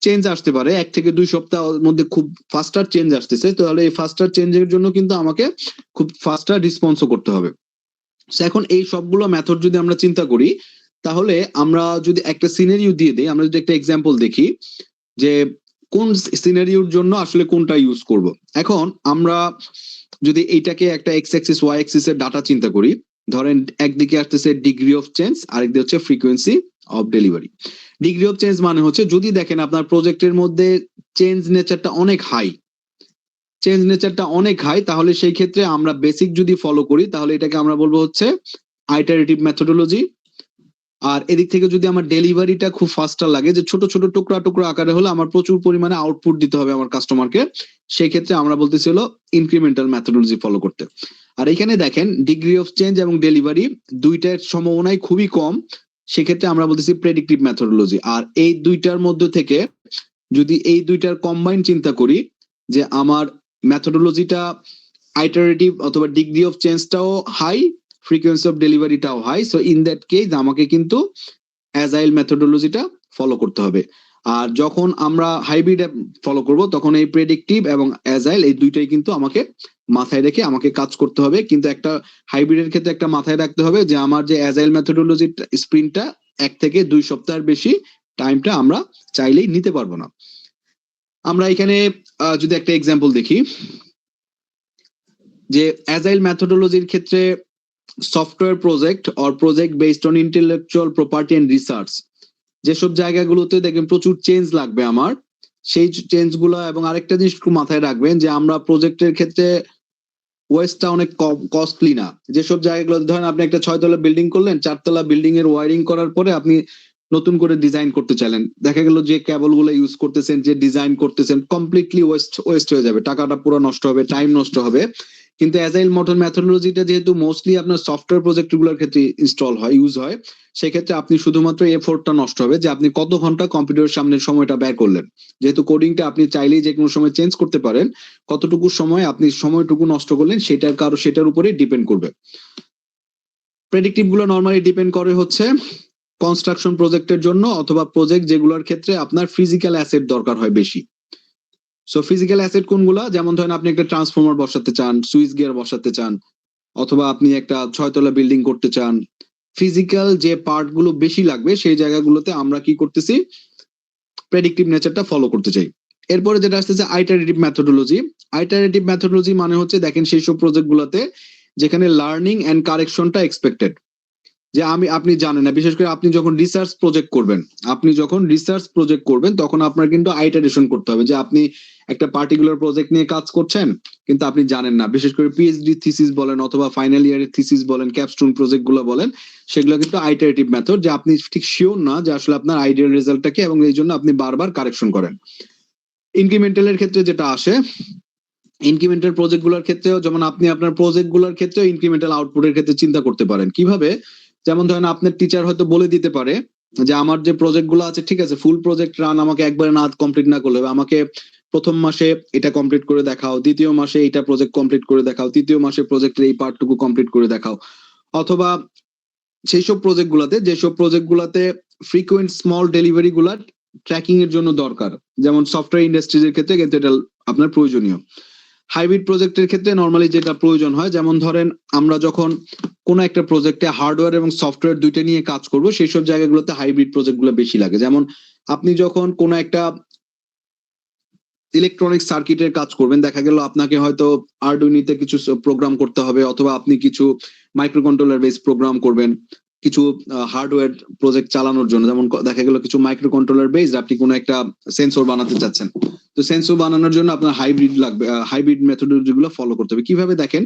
চেঞ্জ আসতে পারে, 1 থেকে 2 সপ্তাহের মধ্যে খুব ফাস্টার চেঞ্জ আসতেছে, তাহলে এই ফাস্টার চেঞ্জের জন্য কিন্তু আমাকে খুব ফাস্টার রেসপন্সও করতে হবে। এখন এই সবগুলো মেথড যদি আমরা চিন্তা করি, তাহলে আমরা যদি একটা সিনারিও দিয়ে দিই, আমরা যদি একটা এক্সাম্পল দেখি যে কোন সিনারিওর জন্য আসলে কোনটা ইউজ করব। এখন আমরা যদি এইটাকে একটা এক্স অ্যাক্সিস ওয়াই অ্যাক্সিস এর ডাটা চিন্তা করি, ধরেন একদিকে আসতেছে ডিগ্রি অফ চেঞ্জ, আরেকদিকে হচ্ছে frequency of delivery. Degree of change মানে হচ্ছে, যদি দেখেন আপনার প্রজেক্টের মধ্যে চেঞ্জ নেচারটা অনেক হাই, তাহলে সেই ক্ষেত্রে আমরা বেসিক যদি ফলো করি তাহলে এটাকে আমরা বলবো হচ্ছে আইটারেটিভ মেথোডোলজি। আর এদিক থেকে যদি আমার ডেলিভারিটা খুব ফাস্টার লাগে, যে ছোট ছোট টুকরা টুকরা আকারে হলে আমার প্রচুর পরিমাণে আউটপুট দিতে হবে আমার কাস্টমারকে, সেই ক্ষেত্রে আমরা বলতেছি হলো ইনক্রিমেন্টাল মেথোডোলজি ফলো করতে। আর এখানে দেখেন ডিগ্রি অফ চেঞ্জ এবং ডেলিভারি দুইটার সম্ভাবনাই খুবই কম, সেক্ষেত্রে আমরা বলতেছি প্রেডিক্টিভ মেথোডোলজি। আর এই দুইটার মধ্যে থেকে যদি এই দুইটার কম্বাইন চিন্তা করি, যে আমার মেথোডোলজিটা আইটারেটিভ অথবা ডিগ্রি অফ চেঞ্জটাও হাই, ফ্রিকোয়েন্সি অফ ডেলিভারিটাও high, so in that case আমাকে কিন্তু অ্যাজাইল মেথোডোলজিটা ফলো করতে হবে। আর যখন আমরা হাইব্রিড ফলো করব, তখন এই প্রেডিক্টিভ এবং অ্যাজাইল এই দুইটাই কিন্তু আমাকে মাথায় রেখে আমাকে কাজ করতে হবে। কিন্তু একটা হাইব্রিডের ক্ষেত্রে একটা মাথায় রাখতে হবে যে আমার যে অ্যাজাইল মেথোডোলজির স্প্রিন্টটা 1 থেকে 2 সপ্তাহের বেশি টাইমটা আমরা চাইলেই নিতে পারবো না। আমরা এখানে যদি একটা এক্সাম্পল দেখি, যে অ্যাজাইল মেথোডোলজির ক্ষেত্রে software project or project based on intellectual property and research, যেসব জায়গাগুলোতে দেখবেন প্রচুর চেঞ্জ লাগবে আমার, সেই চেঞ্জ গুলো, এবং আরেকটা জিনিস একটু মাথায় রাখবেন যে আমরা প্রজেক্টের ক্ষেত্রে ওয়েস্টটা অনেক কস্টলি না। যেসব জায়গাগুলো, ধরেন আপনি একটা 6 তলা বিল্ডিং করলেন, 4 তলা বিল্ডিং এর ওয়ারিং করার পরে আপনি নতুন করে ডিজাইন করতে চাইলেন, দেখা গেল যে কেবল গুলো ইউজ করতেছেন, যে ডিজাইন করতেছেন, কমপ্লিটলি ওয়েস্ট হয়ে যাবে, টাকাটা পুরো নষ্ট হবে, টাইম নষ্ট হবে। কিন্তু অ্যাজাইল মেথোডোলজিটা যেহেতু মোস্টলি আপনার সফটওয়্যার প্রজেক্ট গুলোর ক্ষেত্রে ইউজ হয়, সেক্ষেত্রে আপনি শুধুমাত্র এফোর্টটা নষ্ট হবে যে আপনি কত ঘন্টা কম্পিউটারের সামনে সময়টা ব্যয় করলেন। যেহেতু কোডিংটা আপনি চাইলেই যে কোনো সময় চেঞ্জ করতে পারেন, কতটুকু সময় আপনি সময়টুকু নষ্ট করলেন সেটার উপরেই ডিপেন্ড করবে। প্রেডিক্টিভ গুলো নরমালি ডিপেন্ড করে হচ্ছে কনস্ট্রাকশন প্রজেক্টের জন্য, অথবা প্রজেক্ট যেগুলোর ক্ষেত্রে আপনার ফিজিক্যাল অ্যাসেট দরকার হয় বেশি। সো ফিজিক্যাল অ্যাসেট কোনগুলা, যেমন ধরেন আপনি একটা ট্রান্সফরমার বসাতে চান, সুইচ গিয়ার বসাতে চান, অথবা আপনি একটা 6 তলা বিল্ডিং করতে চান, ফিজিক্যাল যে পার্ট গুলো বেশি লাগবে সেই জায়গাগুলোতে আমরা কি করতেছি, প্রেডিক্টিভ নেচারটা ফলো করতে চাই। এরপরে যেটা আসতেছে আইটারেটিভ মেথোডোলজি। আইটারেটিভ মেথোডোলজি মানে হচ্ছে দেখেন সেই সব প্রজেক্ট গুলাতে যেখানে লার্নিং এন্ড কারেকশনটা এক্সপেক্টেড। যে আপনি জানেন না, বিশেষ করে আপনি যখন রিসার্চ প্রজেক্ট করবেন তখন আপনার কিন্তু আইটারেশন করতে হবে যে আপনি একটা পার্টিকুলার প্রজেক্ট নিয়ে কাজ করছেন কিন্তু আপনি জানেন না, বিশেষ করে পিএইচডি থিসিস বলেন অথবা ফাইনাল ইয়ারের থিসিস বলেন, ক্যাপস্টোন প্রজেক্ট গুলো বলেন, সেগুলো কিন্তু আইটারেটিভ মেথড, যে আপনি ঠিক শিওর না যে আসলে আপনার আইডিয়াল রেজাল্টটা কি এবং এই জন্য আপনি বারবার কারেকশন করেন। ইনক্রিমেন্টালের ক্ষেত্রে যেটা আসে, ইনক্রিমেন্টাল প্রজেক্ট গুলোর ক্ষেত্রেও যেমন আপনি আপনার প্রজেক্ট গুলোর ক্ষেত্রেও ইনক্রিমেন্টাল আউটপুটের ক্ষেত্রে চিন্তা করতে পারেন কিভাবে। যেমন ধরেন আপনার টিচার হয়তো বলে দিতে পারে যে আমার যে প্রজেক্ট গুলো আছে ঠিক আছে, ফুল প্রজেক্ট রান আমাকে একবারে না কমপ্লিট না করলে আমাকে প্রথম মাসে এটা কমপ্লিট করে দেখাও, দ্বিতীয় মাসে এটা প্রজেক্ট কমপ্লিট করে দেখাও, তৃতীয় মাসে প্রজেক্টের এই পার্টটুকু কমপ্লিট করে দেখাও। অথবা সেই সব প্রজেক্ট গুলাতে যেসব প্রজেক্ট গুলাতে ফ্রিকুয়েন্ট স্মল ডেলিভারি গুলা ট্র্যাকিং এর জন্য দরকার, যেমন সফটওয়্যার ইন্ডাস্ট্রিজের ক্ষেত্রে কিন্তু এটা আপনার প্রয়োজনীয়। হাইব্রিড প্রজেক্টের ক্ষেত্রে নর্মালি যেটা প্রয়োজন হয়, যেমন ধরেন আমরা যখন কোনো একটা প্রজেক্টে হার্ডওয়্যার এবং সফটওয়্যার দুইটা নিয়ে কাজ করব সেই সব জায়গাগুলোতে হাইব্রিড প্রজেক্টগুলো বেশি লাগে। যেমন আপনি যখন কোনো একটা ইলেকট্রনিক সার্কিটের কাজ করবেন, দেখা গেল আপনাকে হয়তো আরডুইনোতে কিছু প্রোগ্রাম করতে হবে অথবা আপনি কিছু মাইক্রো কন্ট্রোলার বেস প্রোগ্রাম করবেন কিছু হার্ডওয়্যার প্রজেক্ট চালানোর জন্য। যেমন দেখা গেল কিছু মাইক্রো কন্ট্রোলার বেস আপনি কোনো একটা সেন্সর বানাতে চাচ্ছেন, তো সেন্সর বানানোর জন্য আপনার হাইব্রিড লাগবে, হাইব্রিড মেথোডোলজি গুলো ফলো করতে হবে। কিভাবে দেখেন,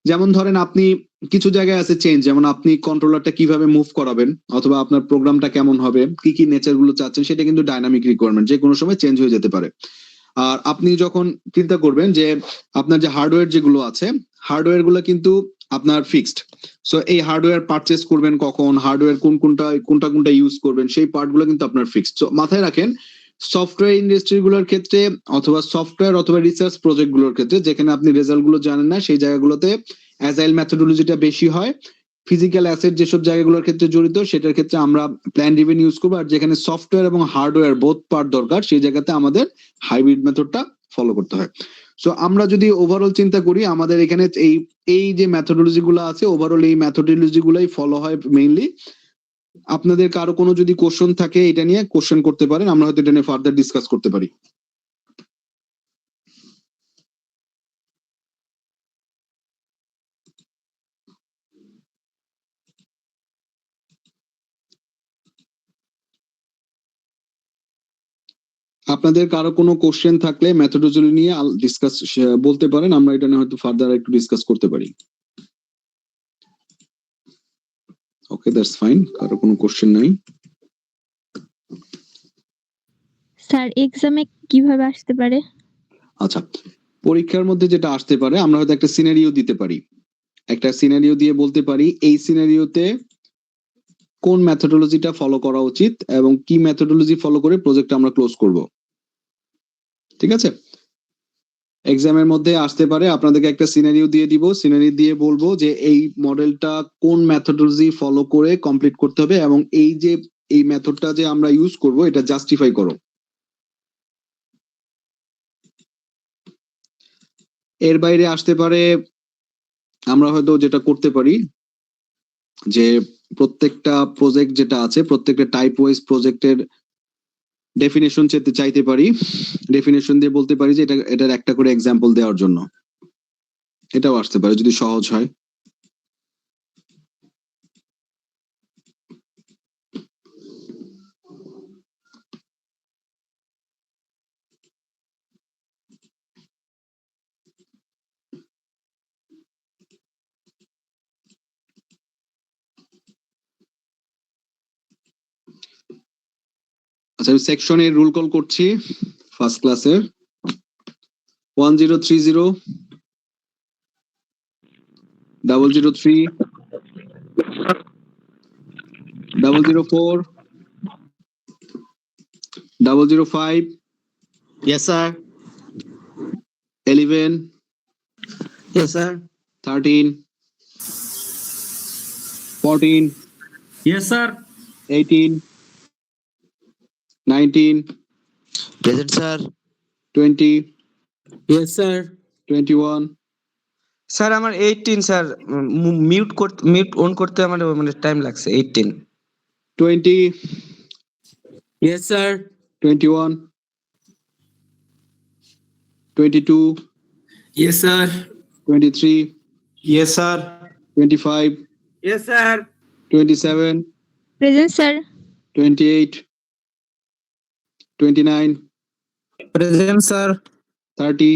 যেমন ধরেন আপনি কিছু জায়গায় আছে চেঞ্জ, যেমন আপনি কন্ট্রোলারটা কিভাবে মুভ করাবেন অথবা আপনার প্রোগ্রামটা কেমন হবে, কি কি নেচার গুলো চাচ্ছেন, সেটা কিন্তু ডাইনামিক রিকোয়ারমেন্ট, যে কোনো সময় চেঞ্জ হয়ে যেতে পারে। আর আপনি যখন চিন্তা করবেন যে আপনার যে হার্ডওয়্যার যেগুলো আছে, হার্ডওয়্যার গুলো কিন্তু আপনার ফিক্সড। সো এই হার্ডওয়্যার পারচেস করবেন কখন, হার্ডওয়্যার কোনটা ইউজ করবেন, সেই পার্ট গুলো কিন্তু আপনার ফিক্সড। সো মাথায় রাখেন সফটওয়্যার ইন্ডাস্ট্রি গুলোর ক্ষেত্রে অথবা সফটওয়্যার অথবা রিসার্চ প্রজেক্ট গুলোর ক্ষেত্রে যেখানে আপনি রেজাল্ট গুলো জানেন না সেই জায়গাগুলোতে অ্যাজাইল মেথোডোলজিটা বেশি হয়। ফিজিক্যাল অ্যাসেট যেসব জায়গাগুলোর ক্ষেত্রে জড়িত সেটার ক্ষেত্রে আমরা প্ল্যান ড্রিভেন ইউজ করবো, আর যেখানে সফটওয়্যার এবং হার্ডওয়্যার বোথ পার্ট দরকার সেই জায়গাতে আমাদের হাইব্রিড মেথডটা ফলো করতে হয়। সো আমরা যদি ওভারঅল চিন্তা করি আমাদের এখানে এই যে মেথোডোলজি গুলো আছে ওভারঅল এই মেথোডোলজি গুলাই ফলো হয় মেইনলি। আপনাদের কারো কোনো যদি কোশ্চেন থাকে এটা নিয়ে কোশ্চেন করতে পারেন, আমরা হয়তো এটা নিয়ে ফার্দার ডিসকাস করতে পারি। আপনাদের কারো কোনো কোশ্চেন থাকলে মেথোডোলজি নিয়ে ডিসকাস বলতে পারেন, আমরা এটা নিয়ে হয়তো ফার্দার একটু ডিসকাস করতে পারি। ওকে, দ্যাটস ফাইন, কারো কোনো কোশ্চেন নাই। স্যার এক্সামে কিভাবে আসতে পারে? আচ্ছা, পরীক্ষার মধ্যে যেটা আসতে পারে আমরা হয়তো একটা সিনারিও দিতে পারি, একটা সিনারিও দিয়ে বলতে পারি এই সিনারিওতে কোন মেথোডোলজিটা ফলো করা উচিত এবং কি মেথোডোলজি ফলো করে প্রজেক্ট আমরা ক্লোজ করব। ঠিক আছে, এক্সামের মধ্যে আসতে পারে আপনাদেরকে একটা সিনারিও দিয়ে দিব, সিনারিও দিয়ে বলবো যে এই মডেলটা কোন মেথোডোলজি ফলো করে কমপ্লিট করতে হবে এবং এই মেথডটা যে আমরা ইউজ করব এটা জাস্টিফাই করো। এর বাইরে আসতে পারে আমরা হয়তো যেটা করতে পারি যে প্রত্যেকটা প্রজেক্ট যেটা আছে প্রত্যেকটা টাইপ ওয়াইজ প্রজেক্টের ডেফিনেশন চাইতে পারি, ডেফিনেশন দিয়ে বলতে পারি যে এটার একটা করে এক্সাম্পল দেওয়ার জন্য। এটাও আসতে পারে যদি সহজ হয়। আচ্ছা, আমি সেকশনের রুল কল করছি ফার্স্ট ক্লাসের 1030 003 004 005 Yes, sir. 11 Yes, sir. 13 14 Yes, sir. 18 19 Present, sir. 20 Yes, sir. 21 sir আমার 18 স্যার মিউট অন করতে আমার মানে টাইম লাগছে 18 20 Yes, sir. 21, 22, Yes, sir. 23, Yes, sir. 25, Yes, sir. 27, Present, sir. 28, 29, present sir 30,